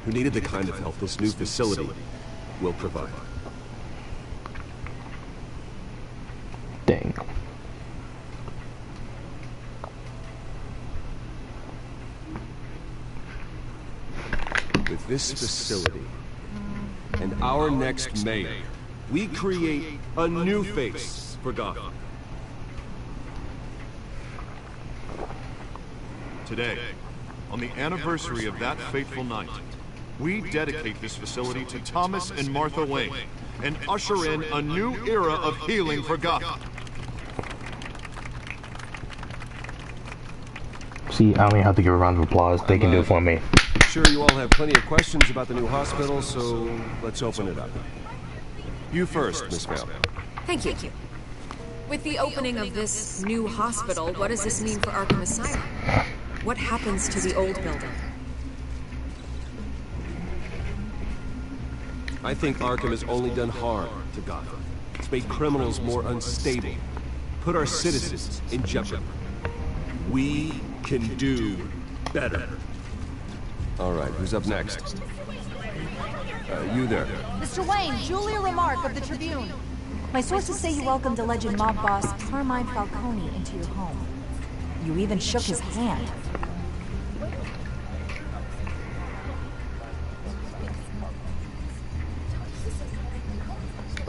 who needed the kind of help this new facility will provide. Dang. With this facility and our next mayor, we create a new face for Gotham. Today, on the anniversary of that fateful night, we dedicate this facility to Thomas and Martha Wayne and usher in a new era of healing for Gotham. See, I don't even have to give a round of applause. They can do it for me. I'm sure you all have plenty of questions about the new hospital, so let's open it up. You first, Miss Bell. Thank you. With the opening of this new hospital, what does this mean for Arkham Asylum? What happens to the old building? I think Arkham has only done harm to Gotham. It's made criminals more unstable, put our citizens in jeopardy. We can do better. All right, who's up next? You there. Mr. Wayne, Julia Remark of the Tribune. My sources say you welcomed alleged mob boss Carmine Falcone into your home. You even shook his hand.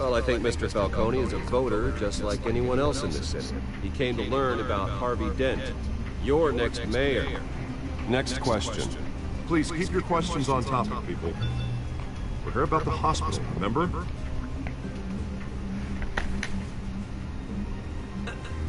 Well, I think Mr. Falcone is a voter just like anyone else in this city. He came to learn about Harvey Dent, your next mayor. Next question. Please keep your questions on topic, people. We're here about the hospital, remember?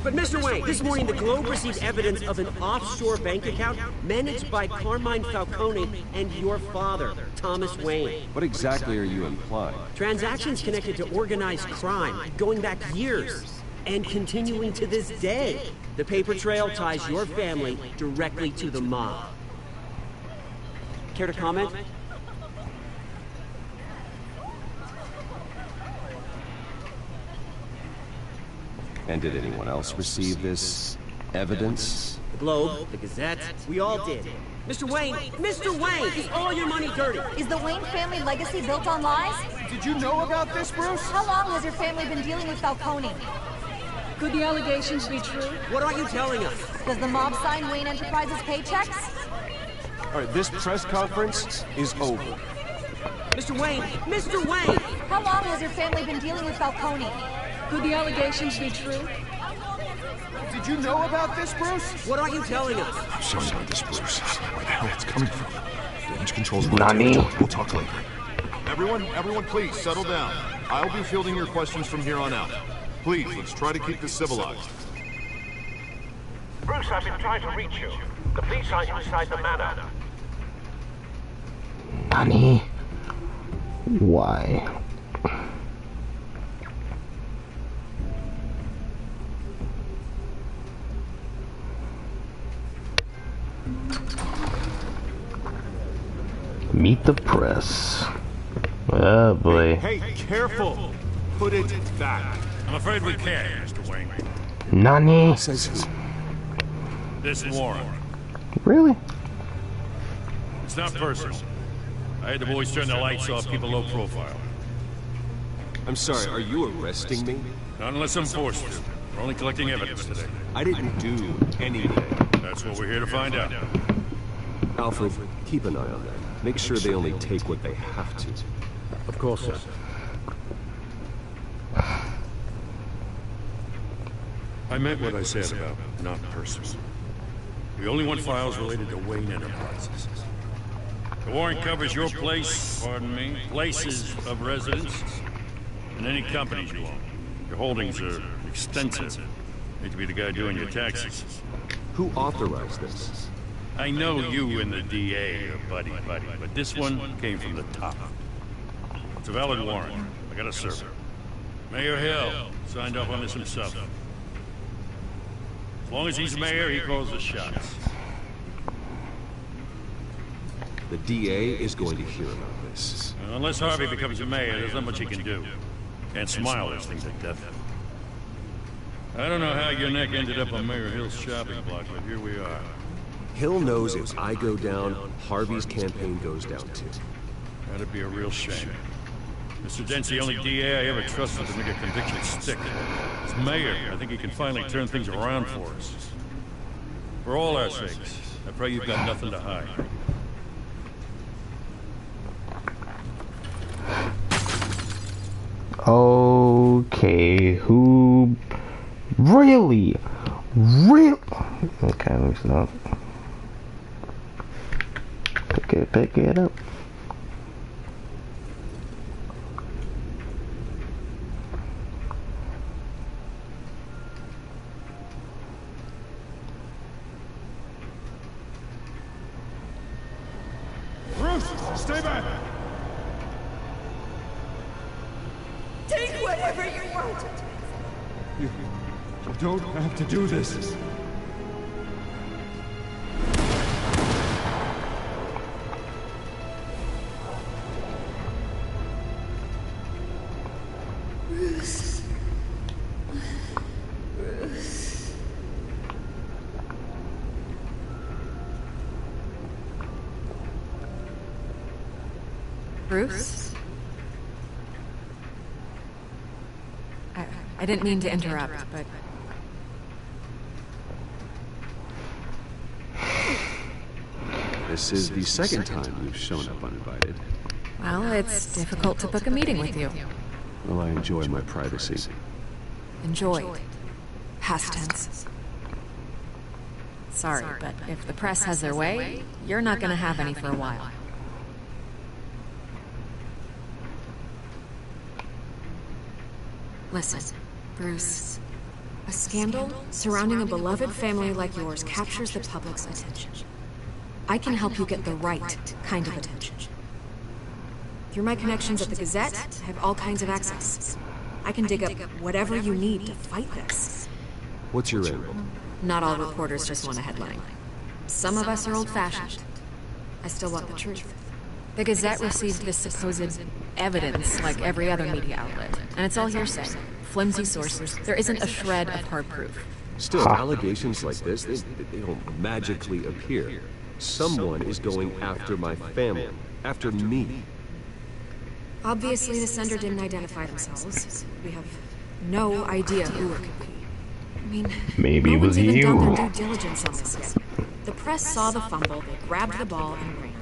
But Mr. Wayne, this morning the Globe received evidence of an offshore bank account managed by Carmine Falcone and your father, Thomas Wayne. What exactly are you implying? Transactions connected to organized crime, going back years, and continuing to this day. The paper trail ties your family directly to the mob. Care to comment? And did anyone else receive this evidence? The Globe, the Gazette, we all did. Mr. Wayne, is all your money dirty? Is the Wayne family legacy built on lies? Did you know about this, Bruce? How long has your family been dealing with Falcone? Could the allegations be true? What are you telling us? Does the mob sign Wayne Enterprises paychecks? All right, this press conference is over. Mr. Wayne! How long has your family been dealing with Falcone? Could the allegations be true? Did you know about this, Bruce? What are you telling us? I'm sorry about this, Bruce. Where the hell it's coming from? Damage control's Nani? We'll talk later. Everyone, please settle down. I'll be fielding your questions from here on out. Please, let's try to keep this civilized. Bruce, I've been trying to reach you. The police are inside the manor. Nani? Why? Meet the press. Oh boy. Hey, careful! Put it back. I'm afraid we can't, Mr. Wayne. Nani? This warrant. Really? It's not personal. I had the boys turn the lights off, keep a low profile. I'm sorry, are you arresting me? Not unless I'm forced to. We're only collecting evidence today. I didn't do anything. That's what we're here to find out. Alfred, keep an eye on them. Make sure they only take what they have to. Of course, sir. I meant what I said about not personal. We only want files related to Wayne Enterprises. The warrant covers your place, pardon me, places of residence, and any companies you own. Your holdings are extensive. Need to be the guy doing your taxes. Who authorized this? I know you and the DA are buddy, but this one came from the top. It's a valid warrant. I gotta serve it. Mayor Hill signed off on this himself. As long as he's mayor, he calls the shots. The DA is going to hear about this. Unless Harvey becomes a mayor, there's not much he can do. Can't smile those things to death. I don't know how your neck ended up on Mayor Hill's shopping block, but here we are. Hill knows if I go down, Harvey's campaign goes down too. That'd be a real shame. Mr. Dent's the only DA I ever trusted to make a conviction stick. As mayor, I think he can finally turn things around for us. For all our sakes, I pray you've got nothing to hide. Okay, who really? Okay, let me stop. Pick it up. Bruce, stay back! Take whatever you want. You don't have to do this. Bruce. Bruce? I didn't mean to interrupt, but... This is the second time you've shown up uninvited. Well, it's difficult to book a meeting with you. Well, I enjoy my privacy. Enjoyed. Past tense. Sorry, but if the press has their way, you're not gonna have any for a while. Listen, Bruce. A scandal surrounding a beloved family like yours captures the public's attention. I can help you get the right kind of attention. Through my connections at the Gazette, I have all kinds of access. I can dig up whatever you need to fight this. What's your angle? Not all reporters just want a headline. Some of us are old-fashioned. I still want the truth. The Gazette received this supposed evidence like every other media outlet, and it's all hearsay. Flimsy sources. There isn't a shred of hard proof. Still, allegations like this, they don't magically appear. Someone is going after my family, after me. Obviously, the sender didn't identify themselves. We have no idea who it could be. I mean, maybe it was no one's even done you. their due diligence on this yet. The press saw the fumble, they grabbed the ball and ran.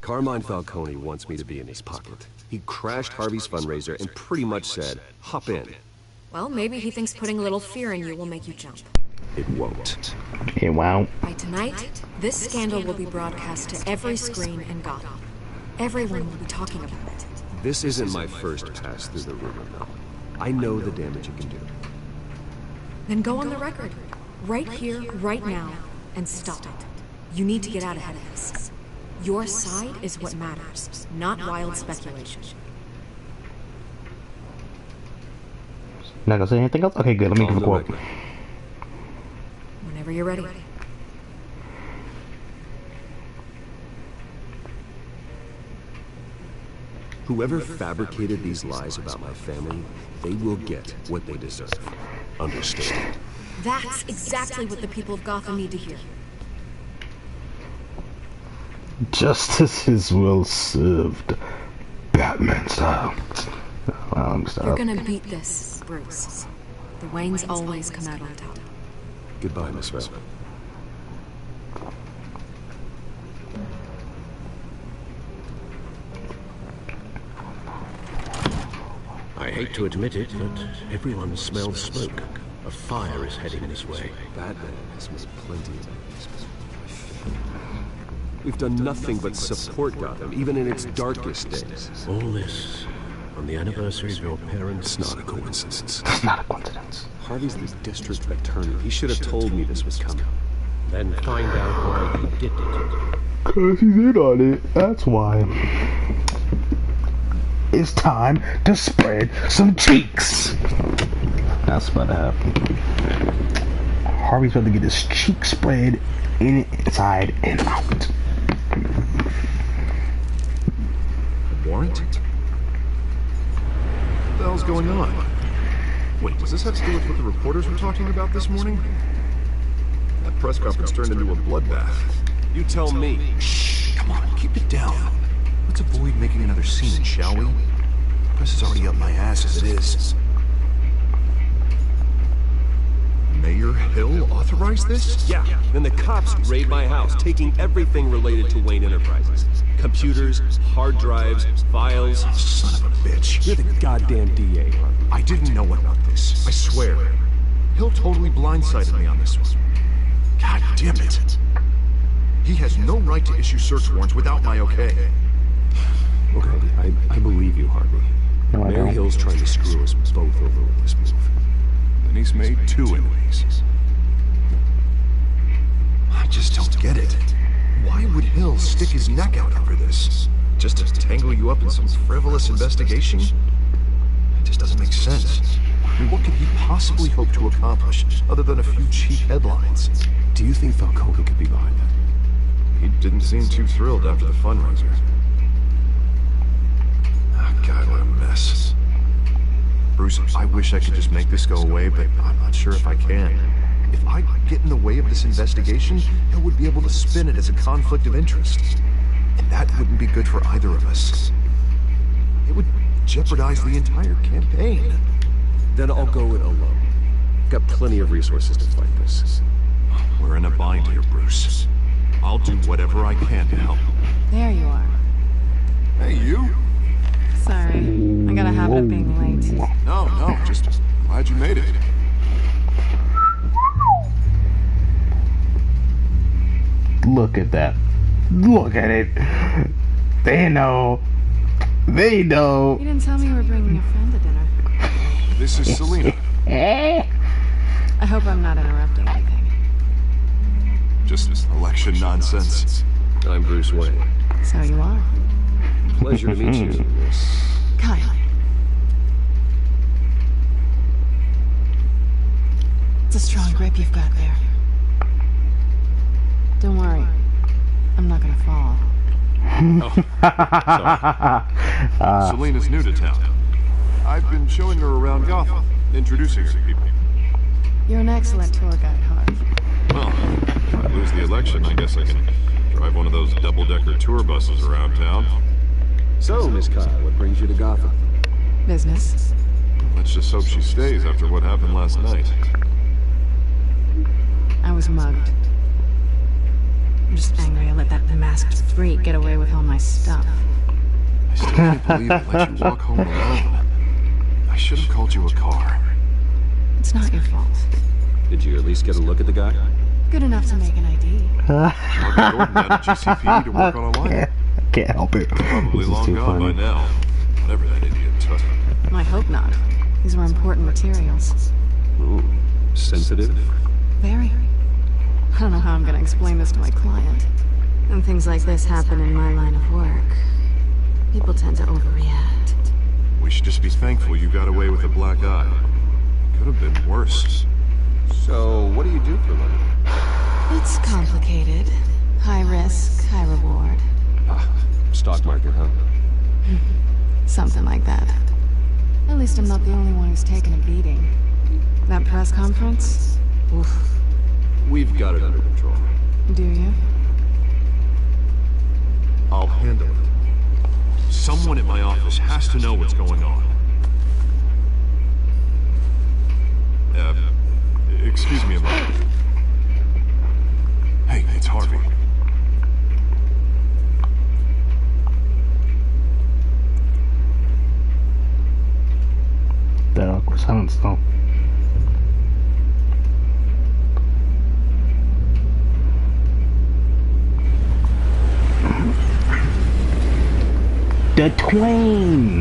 Carmine Falcone wants me to be in his pocket. He crashed Harvey's fundraiser and pretty much said, hop in. Well, maybe he thinks putting a little fear in you will make you jump. It won't. It won't. By tonight, this scandal will be broadcast to every screen in Gotham. Everyone will be talking about it. This isn't my first pass through the rumor mill. I know the damage it can do. Then go on the record. Right here, right now, and stop it. You need to get out ahead of this. Your side is what matters, not wild speculation. Not gonna say anything else? Okay, good. Let me record. Whenever you're ready. Whoever fabricated these lies about my family, they will get what they deserve. Understood? That's exactly what the people of Gotham need to hear. Justice is well served. Batman style. You're gonna beat this, Bruce. The Waynes always come out on top. Goodbye, Miss Webb. I hate to admit it, but everyone smells smoke. A fire is heading this way. Batman has made plenty of enemies. We've done nothing but support Gotham, even in its darkest days. All this on the anniversary of your parents' It's not a coincidence. It's not a coincidence. Harvey's the district attorney. He should have told me this was coming. Then find out why he did it. Cause he's in on it. That's why. It's time to spread some cheeks. That's about to happen. Harvey's about to get his cheek spread inside and out. Warrant? What the hell's going on? Wait, does this have to do with what the reporters were talking about this morning? That press conference turned into a bloodbath. You tell me. Shh, come on, keep it down. Let's avoid making another scene, shall we? The press is already up my ass as it is. Mayor Hill authorized this? Yeah, then the cops raid my house, taking everything related to Wayne Enterprises. Computers, hard drives, files. Son of a bitch. You're the goddamn DA, Harvey. I didn't know about this, I swear. Hill totally blindsided me on this one. God damn it. He has no right to issue search warrants without my okay. Okay, I believe you, Harvey. No, I Mayor don't. Hill's trying to screw us both over with this move. And he's made two enemies. I just don't get it. Why would Hill stick his neck out over this? Just to tangle you up in some frivolous investigation? It just doesn't make sense. I mean, what could he possibly hope to accomplish other than a few cheap headlines? Do you think Falcone could be behind that? He didn't seem too thrilled after the fundraiser. Oh, God, what a mess. Bruce, I wish I could just make this go away, but I'm not sure if I can. If I get in the way of this investigation, Hill would be able to spin it as a conflict of interest. And that wouldn't be good for either of us. It would jeopardize the entire campaign. Then I'll go it alone. Got plenty of resources to fight this. We're in a bind here, Bruce. I'll do whatever I can to help. There you are. Hey, you! Sorry, I got a habit about being late. No, just glad you made it. Look at that. Look at it. They know. They know. You didn't tell me you were bringing a friend to dinner. This is Selena. I hope I'm not interrupting anything. Just election nonsense. I'm Bruce Wayne. So you are. Pleasure to meet you, Miss... Kyle. It's a strong grip you've got there. Don't worry. I'm not gonna fall. Sorry. Selena's new to town. I've been showing her around Gotham, introducing her to people. You're an excellent tour guide, Harv. Well, if I lose the election, I guess I can drive one of those double-decker tour buses around town. So, Miss Kyle, what brings you to Gotham? Business. Let's just hope she stays after what happened last night. I was mugged. I'm just angry I let that masked freak get away with all my stuff. I still can't believe I let you walk home alone. I should have called you a car. It's not your fault. Did you at least get a look at the guy? Good enough to make an ID. I'll Gordon down at GCPD to work on a lineup. Can't help it. Probably long gone by now. Whatever that idiot took. I hope not. These were important materials. Ooh, sensitive? Very. I don't know how I'm gonna explain this to my client. When things like this happen in my line of work, people tend to overreact. We should just be thankful you got away with a black eye. Could have been worse. So, what do you do for a living? It's complicated. High risk, high reward. Stock market, huh? Something like that. At least I'm not the only one who's taken a beating. That press conference? Oof. We've got it under control. Do you? I'll handle it. Someone at my office has to know what's going on. Excuse me a moment. Hey, it's Harvey. That awkward silence, though. The Twain!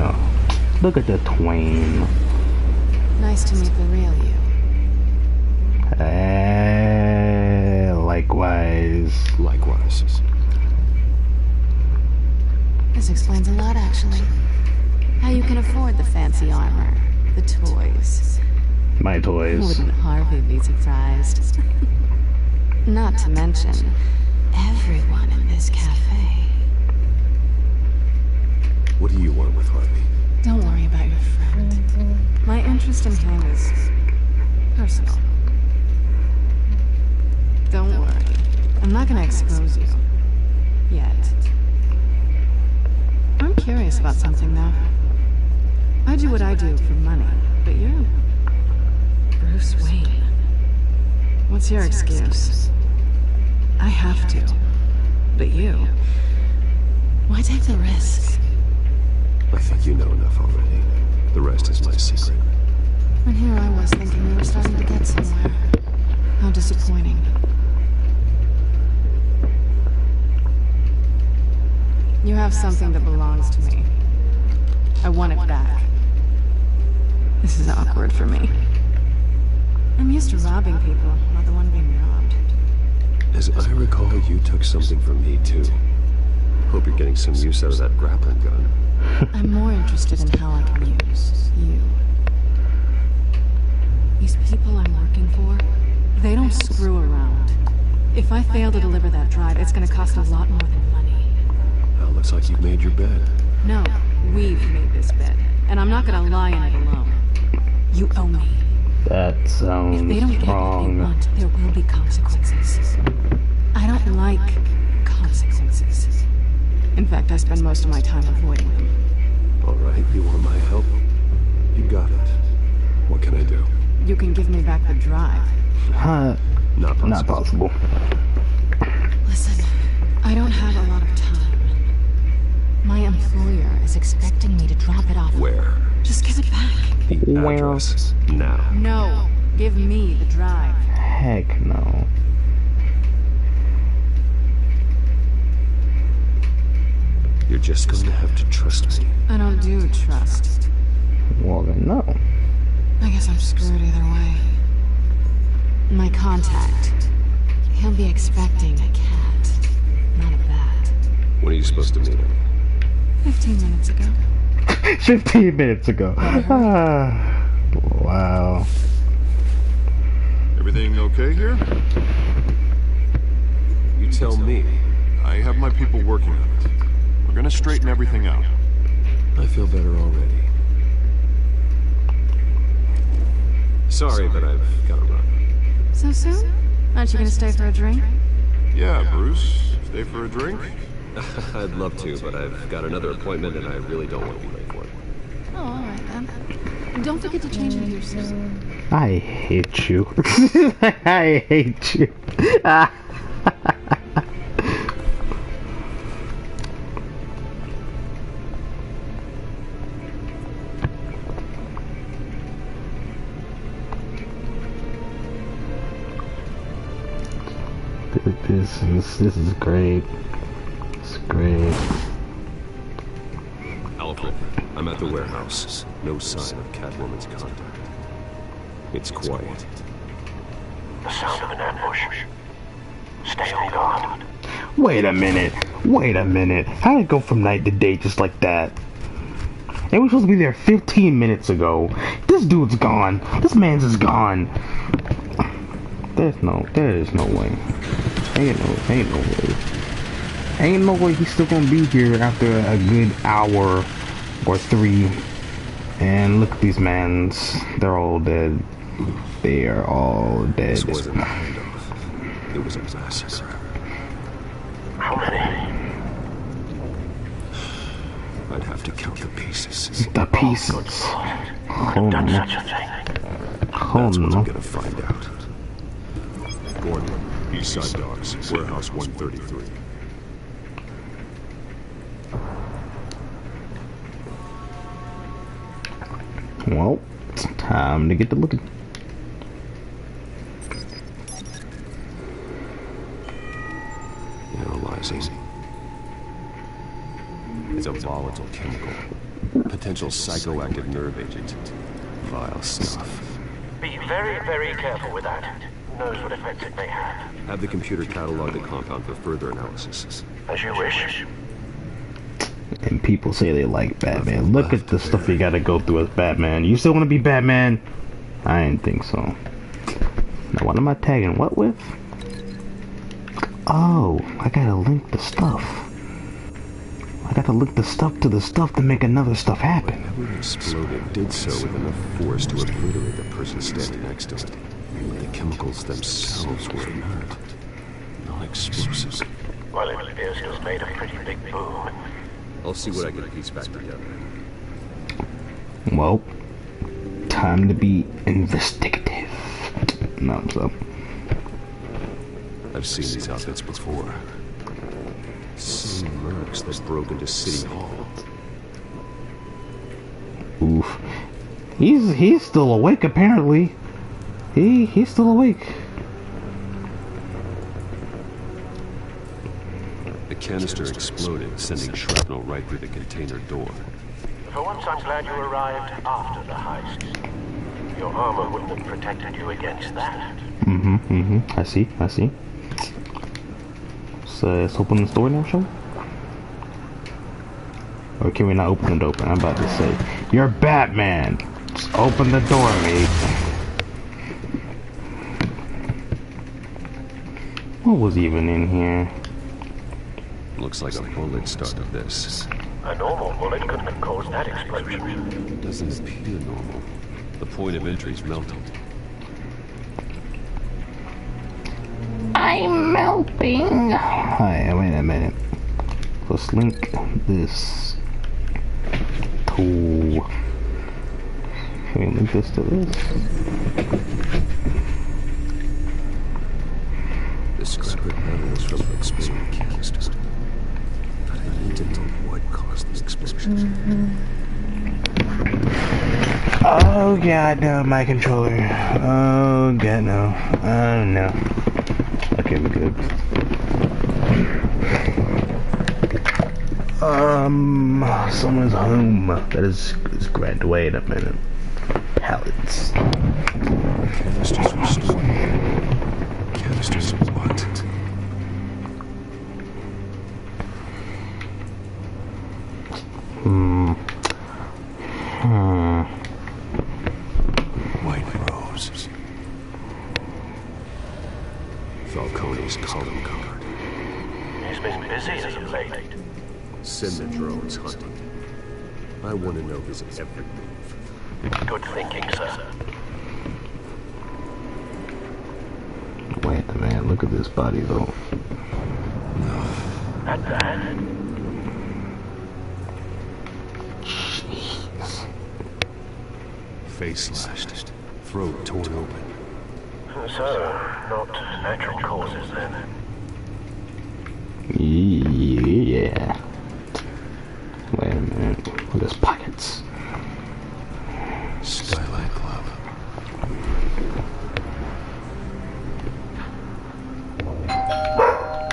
Look at the Twain. Nice to meet the real you. Likewise. Likewise. This explains a lot, actually. How you can afford the fancy armor, the toys. My toys. Wouldn't Harvey be surprised? Not to mention, everyone in this cafe. What do you want with Harvey? Don't worry about your friend. My interest in him is personal. Don't worry. I'm not gonna expose you. Yet. I'm curious about something, though. I do what I do for money, but you're Bruce Wayne. What's your excuse? I have to. But you? Why take the risk? I think you know enough already. The rest is my secret. And here I was thinking we were starting to get somewhere. How disappointing. You have something that belongs to me. I want it back. This is awkward for me. I'm used to robbing people, not the one being robbed. As I recall, you took something from me, too. Hope you're getting some use out of that grappling gun. I'm more interested in how I can use you. These people I'm working for, they don't screw around. If I fail to deliver that drive, it's gonna cost a lot more than money. Well, looks like you've made your bed. No, we've made this bed, and I'm not gonna lie in it alone. You owe me. That sounds If they don't get what they want, there will be consequences. I don't like consequences. In fact, I spend most of my time avoiding them. All right, you want my help? You got it. What can I do? You can give me back the drive. Not possible. Not possible. Listen, I don't have a lot of time. My employer is expecting me to drop it off. Where? Just give it back. The address. Now. No. Give me the drive. Heck no. You're just going to have to trust me. I don't do trust. Well then, no. I guess I'm screwed either way. My contact. He'll be expecting a cat, not a bat. When are you supposed to meet him? 15 minutes ago. 15 minutes ago. Wow. Everything okay here? You tell me. I have my people working on it. We're gonna straighten everything out. I feel better already. Sorry, but I've got to run. So soon? Aren't you gonna stay for a drink? Yeah, Bruce. Stay for a drink? I'd love to, but I've got another appointment and I really don't want to be late for it. Oh, alright then. Don't forget to change into your suit. I hate you. I hate you. This is great. It's great. Alfred, I'm at the warehouse. No sign of Catwoman's contact. It's quiet. The sound of an ambush. Stay on guard. Wait a minute. Wait a minute. How did it go from night to day just like that? And we're supposed to be there 15 minutes ago. This dude's gone. This man's is gone. There is no way. Ain't no way. Ain't no way he's still gonna be here after a good hour or 3. And look at these mans. They're all dead. They are all dead. This wasn't a handoff. It was a massacre. How many? I'd have to count the pieces. The pieces. Oh, done such a thing. That's what I'm gonna find out. Gordon, Eastside Docks, Warehouse 133. Well, it's time to get to looking. Analyzing. It's a volatile chemical. Potential psychoactive nerve agent. Vile stuff. Be very, very careful with that. Who knows what effects it may have. Have the computer catalog the compound for further analysis. As you wish. And people say they like Batman. Look at the stuff you gotta go through as Batman. You still wanna be Batman? I didn't think so. Now what am I tagging what with? Oh, I gotta link the stuff. I gotta link the stuff to the stuff to make another stuff happen. Whatever exploded did so with enough force to obliterate the person standing next to it. But the chemicals themselves were inert. Non-explosive. Well, it appears it was made a pretty big boom. I'll see what I can piece back together. Well, time to be investigative. No, so. I've seen these outfits before. Same mercs that broke into City Hall. Oof. He's still awake apparently. He's still awake. The canister exploded, sending shrapnel right through the container door. For once, I'm glad you arrived after the heist. Your armor wouldn't have protected you against that. I see. So let's open this door now, shall we? Or can we not open it open? I'm about to say, you're Batman. Just open the door, mate. What was even in here? Looks like a bullet started this. A normal bullet couldn't have caused that explosion. Doesn't appear normal. The point of entry's melted. I'm melting. Hi, wait a minute. Let's link this to. Can we link this to this? The scrap metal is from an exploding canister. But I need to know what caused the explosion. Oh god, no, my controller. Oh god, no. Oh no. Okay, we're good. Someone's home. That is grand. Wait a minute. Pallets. Canisters restored. Canisters of what? White Rose. Falcone's calling card. He's been busy as of late. Send the drones hunting. I want to know his every move. Good thinking, sir. Wait a minute, look at this body though. Not bad. Jeez. Face slashed. Throat torn open. So, not natural causes then. Yeah. Wait a minute. Look at his pockets. Skylight Club.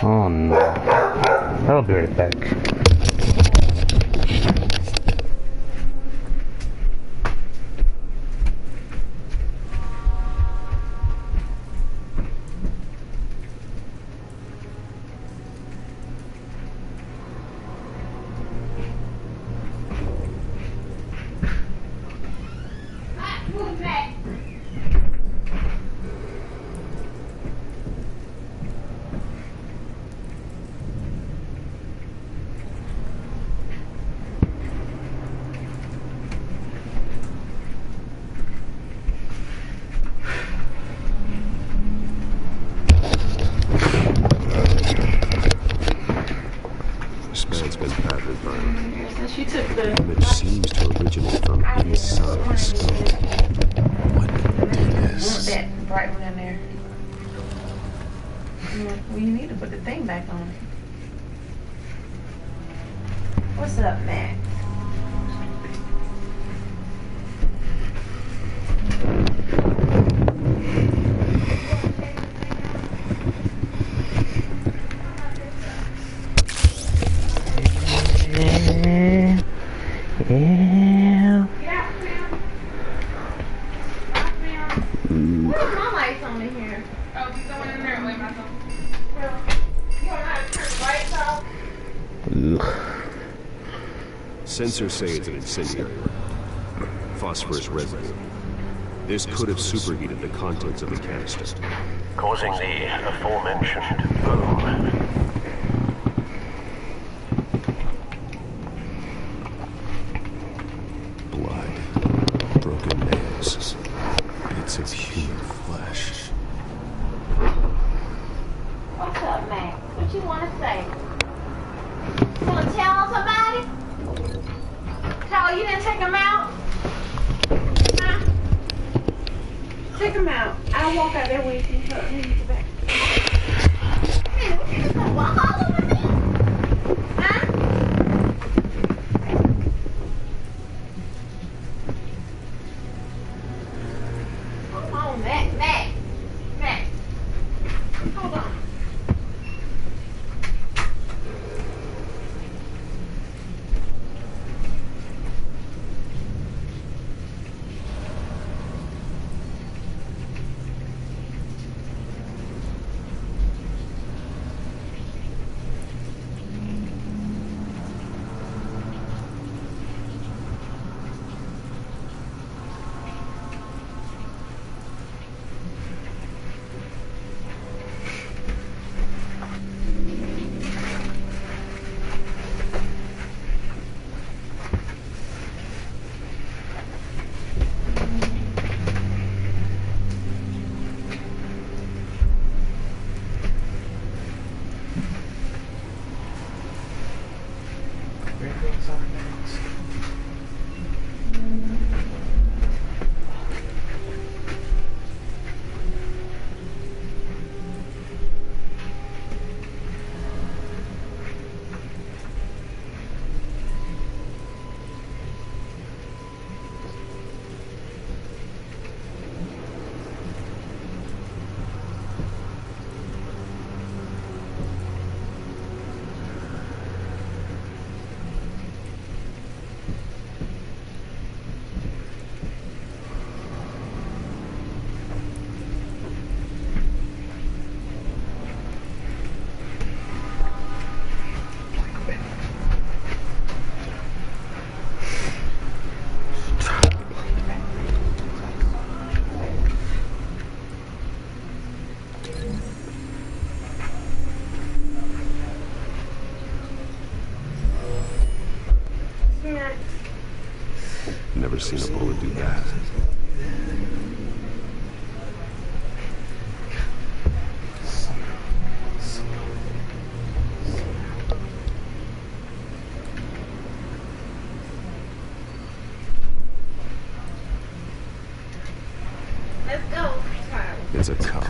Oh no. I'll be right back. Image seems to originate from inside the skull. What did this? That bright one in there. Well, you need to put the thing back on it. What's up, Max? Yeah. Where's my lights on in here? Oh, you going in there and wait myself. You don't know how to turn the lights off? Sensors say it's an incendiary round. Phosphorus residue. This could have superheated the contents of the canister, Causing the aforementioned boom. blood, broken nails, bits of human flesh. What's up, Max? What you want to say? You want to tell on somebody? Tell you didn't take him out? Huh? Take him out. I'll walk out there with you. Here's the back. Man, what you just gonna walk all over me? Huh? Come on, Max. Hold on. never seen a bullet do that. Let's go, Charlie. It's a cop.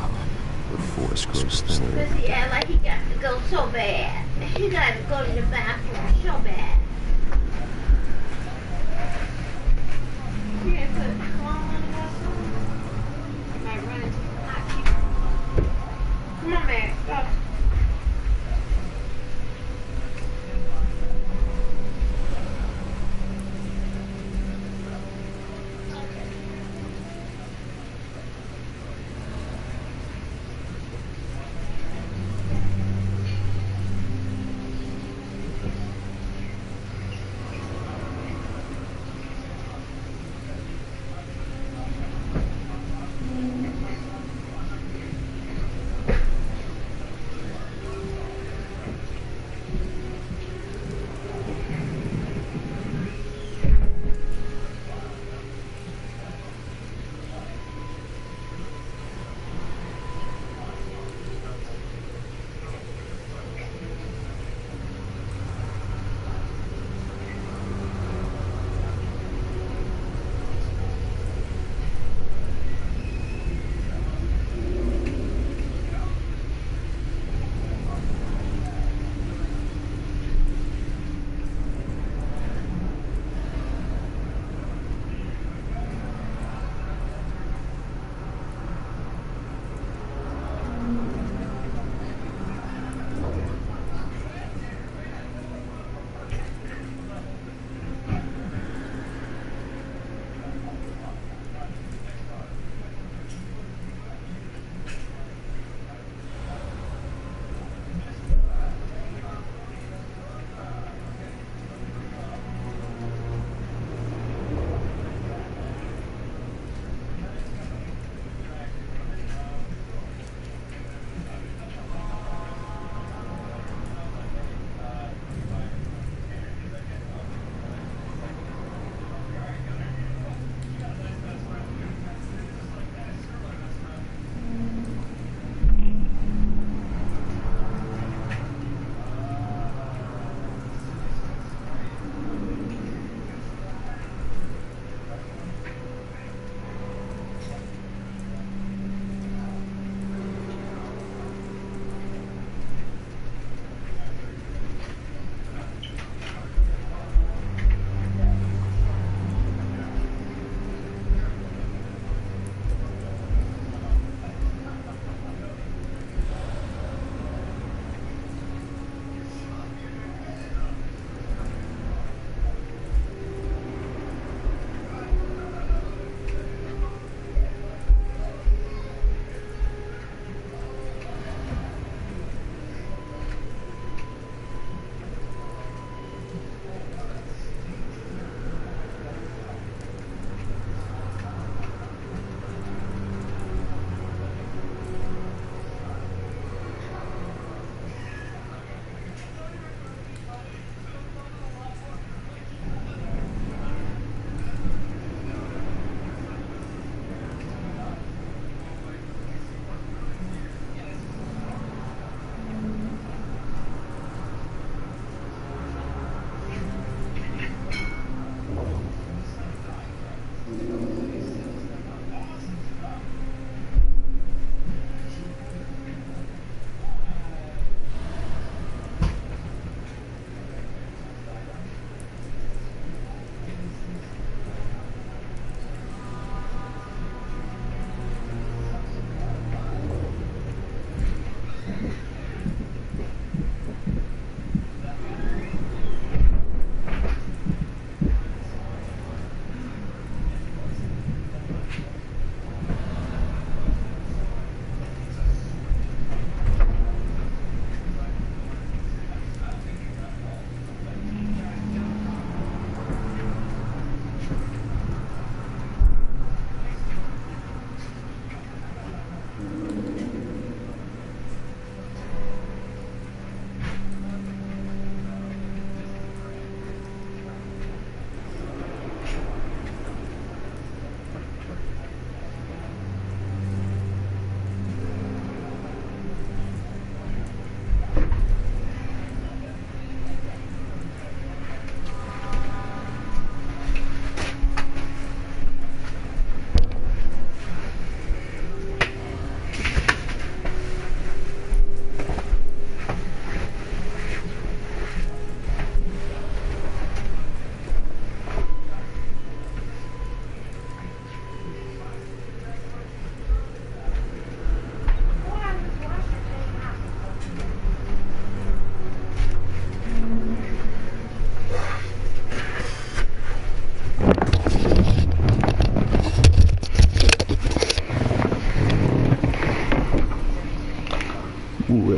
The force grows thinner. Does he act like he got to go so bad? He got to go to the bathroom so bad. He had put a cologne on the bathroom. He might run into some hot people. Come on, man. Go.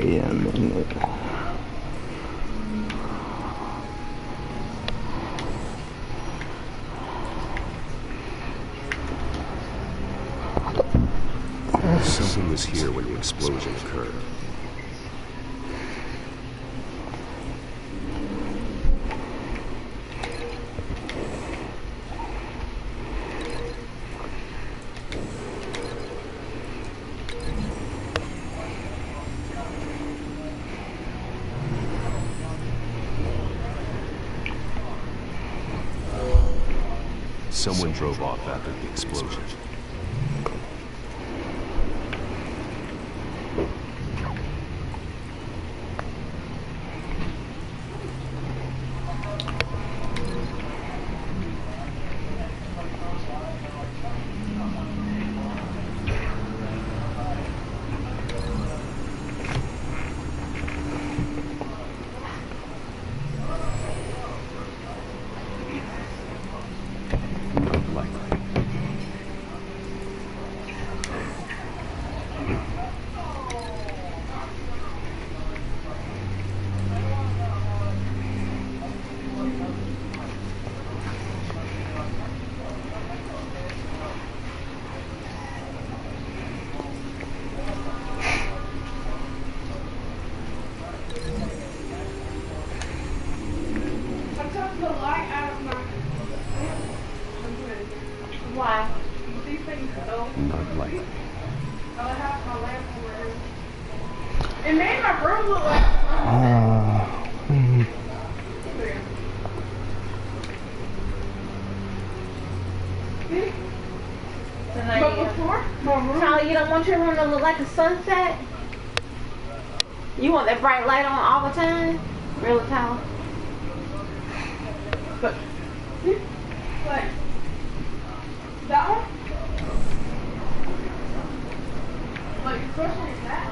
Wait a minute. Something was here when the explosion occurred. Someone drove off after the explosion. Why? Not likely. It made my room look like. But before, Charlie, you don't want your room to look like a sunset? You want that bright light on all the time? Really, Tyler? But, like, that one? Like, especially that?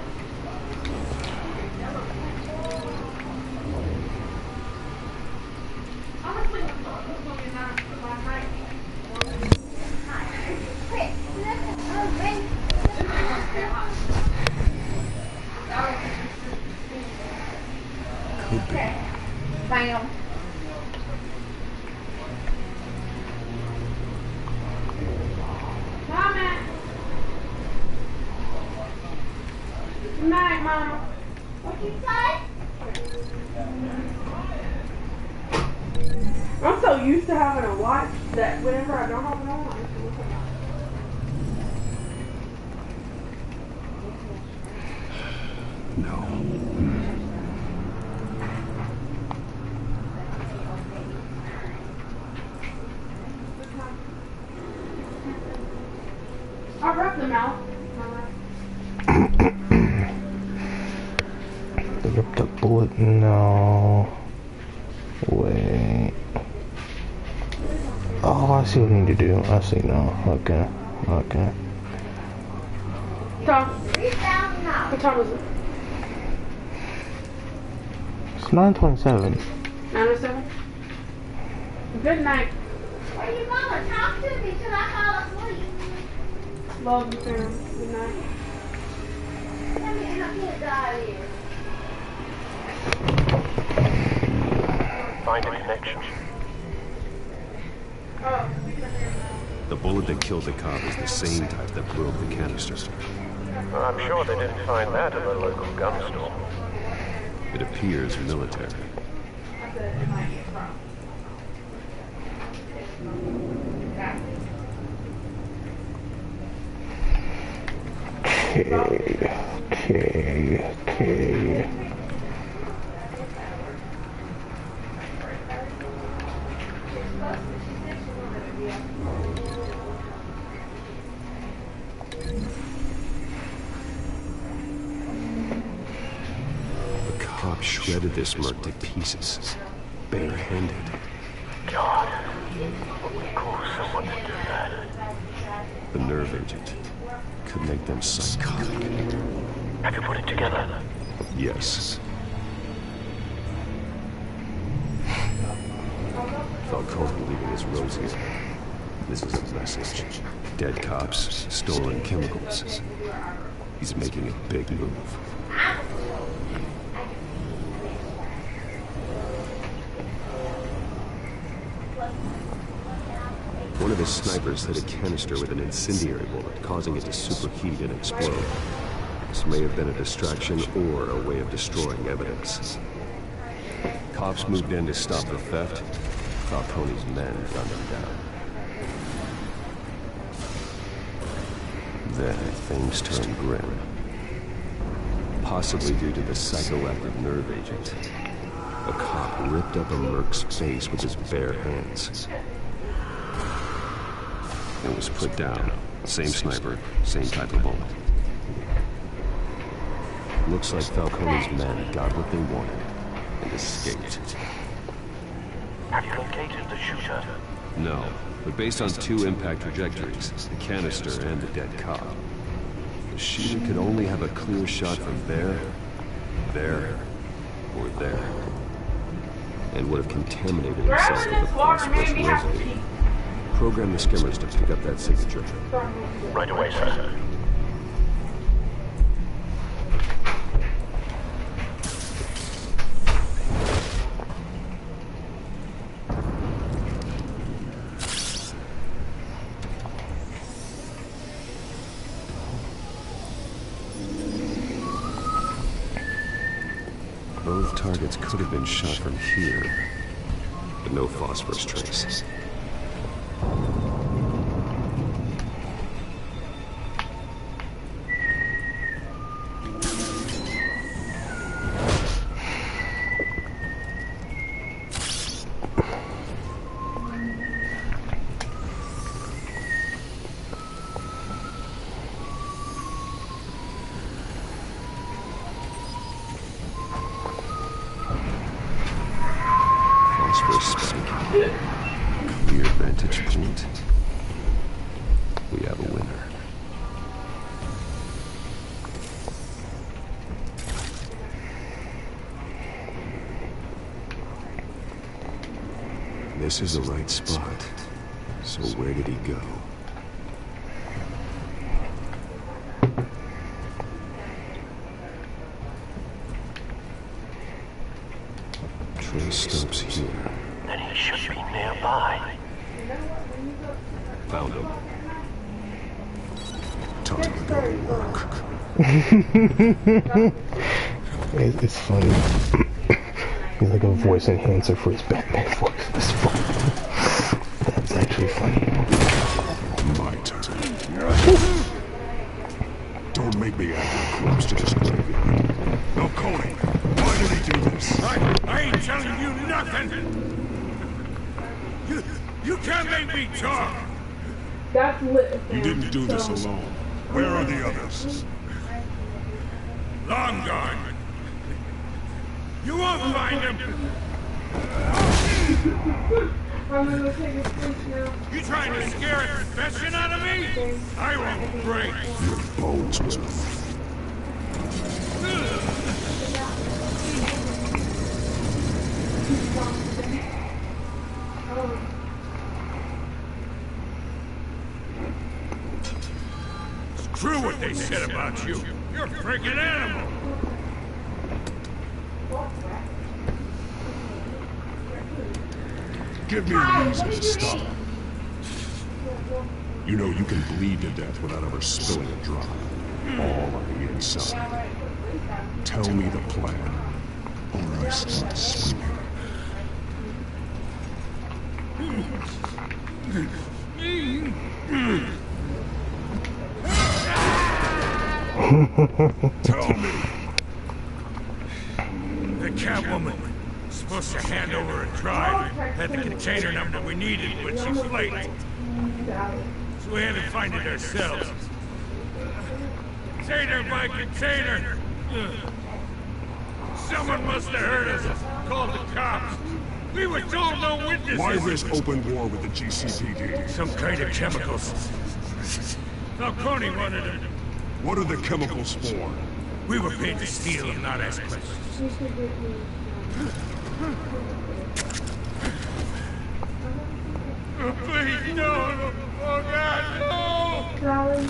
Honestly, this is going to be my night. Could be. Bam. Mama. Good night, Mama. What you say? I'm so used to having a watch that whenever I don't have it on, I have to look at it. No. I ripped them out. Rip the bullet? No. Wait. Oh, I see what I need to do. I see now. Okay. Okay. Tom. What time is it? It's 9:27. 9:07? Good night. What do you mama? Talk to me till I fall asleep. Love you, Sam. Good night. Let me help you die here. Find a connection. Oh. The bullet that killed the cop is the same type that blew up the canister. Well, I'm sure they didn't find that at the local gun store. It appears military. Okay. The cop shredded this merc to pieces, barehanded. God, what would cause someone to do that? The nerve agent could make them psychotic. Have you put it together? Yes. Falcone leaving his roses. This is a message. Dead cops, stolen chemicals. He's making a big move. One of his snipers hit a canister with an incendiary bullet, causing it to superheat and explode. This may have been a distraction or a way of destroying evidence. Cops moved in to stop the theft. Falcone's men gunned him down. Then things turned grim. Possibly due to the psychoactive nerve agent. A cop ripped up a merc's face with his bare hands. It was put down. Same sniper, same type of bullet. Looks like Falcone's men got what they wanted and escaped. Have you located the shooter? No, but based on two impact trajectories, the canister and the dead cop, the shooter could only have a clear shot from there, or there, and would have contaminated himself with a phosphorus residue. Program the skimmers to pick up that signature. Right away, sir. Both targets could have been shot from here, but no phosphorus trace. Clear vantage point. We have a winner. This is the right spot. So where did he go? Trace stops here. Then he should be nearby. Found him. Time to go to work. It's funny. He's like a voice enhancer for his Batman voice. It's funny. That's actually funny. My turn. Don't make me add your corpse to this graveyard. No, Coney. Why did he do this? I ain't telling you nothing. You can't make me talk. That's lit. You didn't do this alone. Where are the others? Long gone. You won't find him. You trying to scare a confession out of me? I won't break. Your bones was It's true what they said about you. You're a freaking animal. Give me a reason to stop. You know you can bleed to death without ever spilling a drop. All on the inside. Tell me the plan, or I start screaming. Tell me. The Catwoman was supposed to hand over a drive. Had the container number we needed, but she flaked. So we had to find it ourselves. Container by container. Someone must have heard us. Called the cops. We were told no witnesses. Why this open war with the GCPD? Some kind of chemicals. Falcone wanted them. What are the chemicals for? We were paid to steal them, not ask questions. Oh, please, no! Oh, God,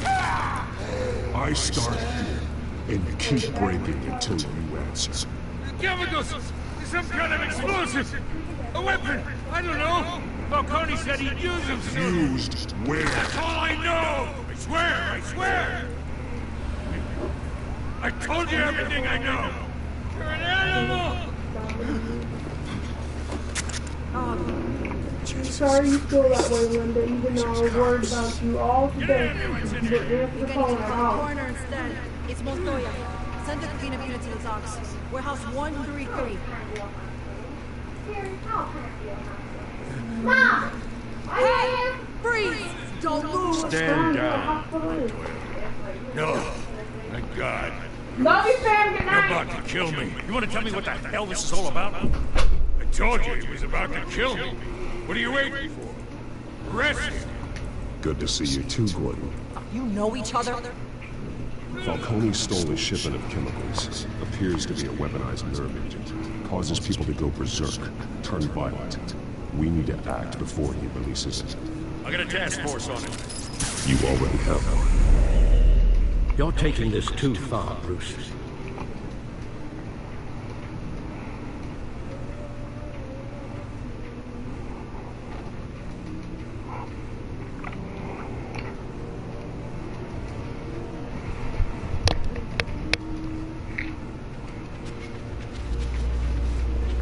no! I start here and keep breaking until you answer. Chemicals! Some kind of explosive! A weapon! I don't know! Falcone said he'd use him soon. Used where? That's all I know! I swear! I told you everything I know! You're an animal! Sorry you feel that way, Linda, even though I was worried about you all today. But answer the phone at home. Coroner instead. It's Montoya. Send the cleanup unit to the docks. Warehouse 133. Mom! Hey! Freeze! Don't move! Stand down. No. Thank God. Love you, fam. Good You're night. about to kill me. You want to tell me what the hell this is all about? I told you he was about to kill me. What are you waiting for? Arrest him. Good to see you too, Gordon. You know each other? Falcone stole a shipment of chemicals. Appears to be a weaponized nerve agent. Causes people to go berserk, turn violent. We need to act before he releases it. I got a task force on it. You already have one. You're taking this too far, Bruce.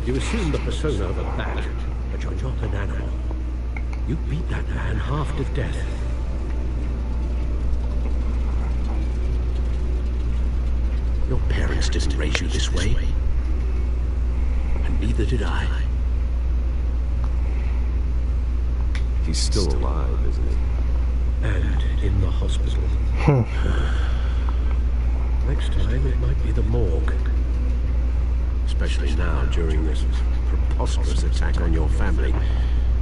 You assume the persona of a bat, but you're not an animal. You beat that man half to death. Your parents didn't raise you this way. And neither did I. He's still alive, isn't he? And in the hospital. Next time it might be the morgue. Especially now, during this preposterous attack on your family.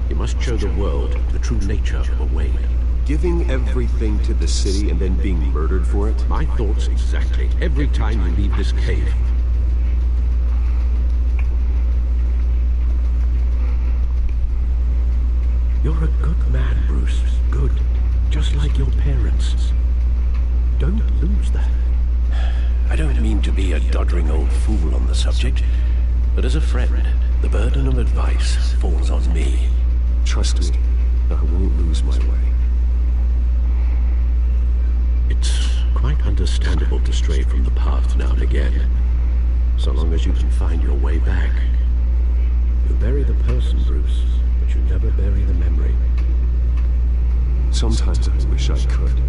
You must show the world the true nature of Wayne. Giving everything to the city and then being murdered for it? My thoughts exactly. Every time you leave this cave. You're a good man, Bruce. Good. Just like your parents. Don't lose that. I don't mean to be a doddering old fool on the subject, but as a friend, the burden of advice falls on me. Trust me, I won't lose my way. It's quite understandable to stray from the path now and again, so long as you can find your way back. You bury the person, Bruce, but you never bury the memory. Sometimes I wish I could.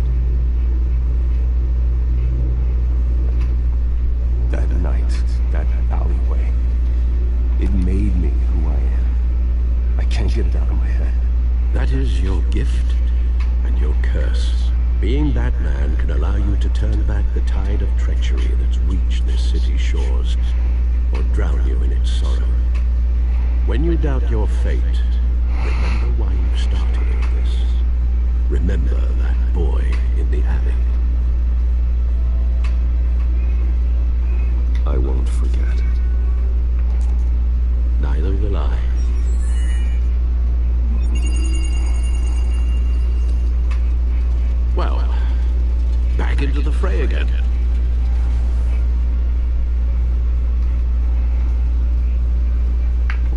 That night, that alleyway, it made me who I am. I can't get it out of my head. That is your gift and your curse. Being BatMan can allow you to turn back the tide of treachery that's reached this city's shores, or drown you in its sorrow. When you doubt your fate, remember why you started all this. Remember that boy in the alley. I won't forget. Neither will I. Well, back into the fray again.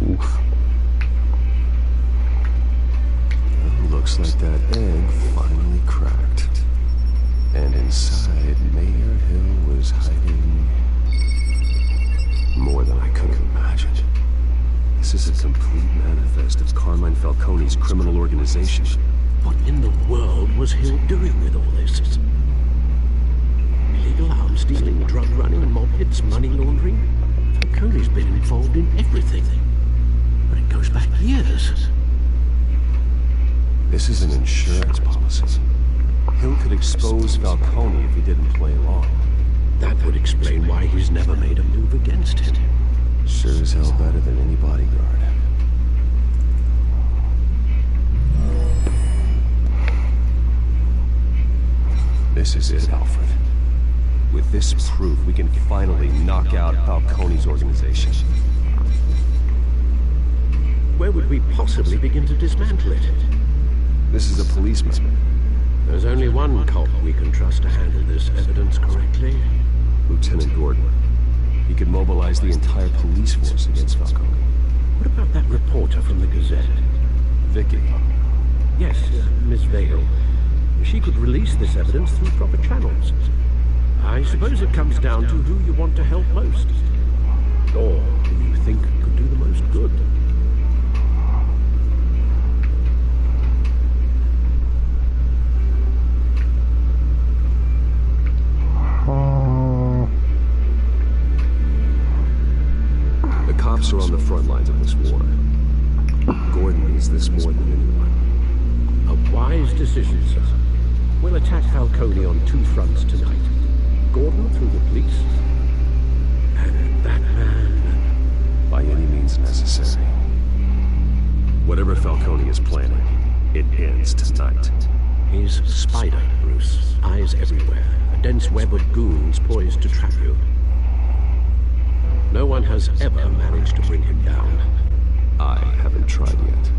Oof. Well, looks like that egg finally cracked. And inside, Mayor Hill was hiding more than I could have imagined. This is a complete manifest of Carmine Falcone's criminal organization. What in the world was Hill doing with all this? Illegal arms dealing, drug running, mob hits, money laundering? Falcone's been involved in everything. But it goes back years. This is an insurance policy. Hill could expose Falcone if he didn't play along. That would explain why he's never made a move against him. Sure as hell better than any bodyguard. This is it, Alfred. With this proof, we can finally knock out Falcone's organization. Where would we possibly begin to dismantle it? This is a policeman. There's only one cop we can trust to handle this evidence correctly. Lieutenant Gordon. He could mobilize the entire police force against Falcone. What about that reporter from the Gazette? Vicky. Yes, Miss Vale. She could release this evidence through proper channels. I suppose it comes down to who you want to help most. Or who you think could do the most good. The cops are on the front lines of this war. Gordon needs this more than anyone. A wise decision, sir. We'll attack Falcone on two fronts tonight. Gordon through the police, and BatMan by any means necessary. Whatever Falcone is planning, it ends tonight. He's Spider, Bruce. Eyes everywhere. A dense web of goons poised to trap you. No one has ever managed to bring him down. I haven't tried yet.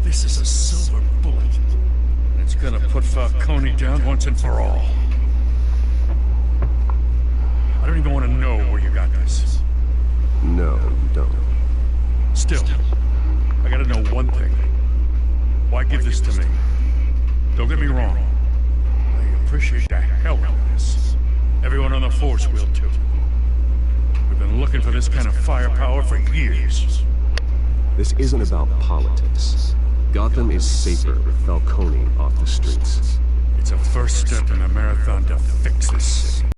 This is a silver bullet. It's gonna put Falcone down once and for all. I don't even want to know where you got this. No, you don't. Still, I gotta know one thing. Why give this to me? Don't get me wrong. I appreciate the hell out of this. Everyone on the force will too. We've been looking for this kind of firepower for years. This isn't about politics. Gotham is safer with Falcone off the streets. It's a first step in a marathon to fix this city.